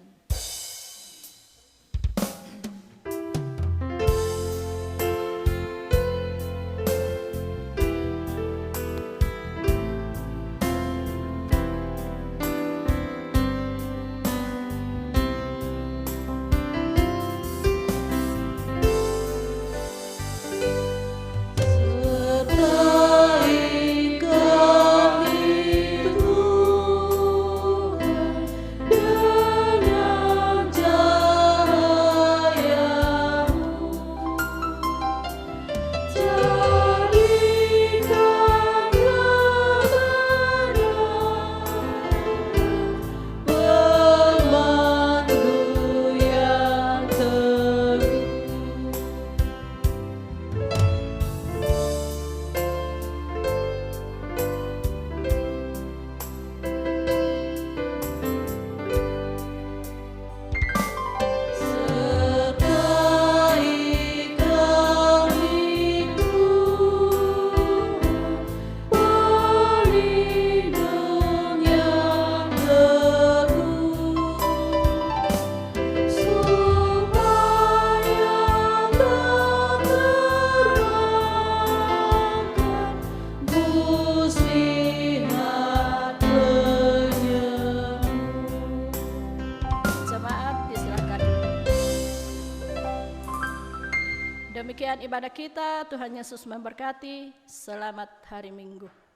Demikian ibadah kita, Tuhan Yesus memberkati. Selamat hari Minggu.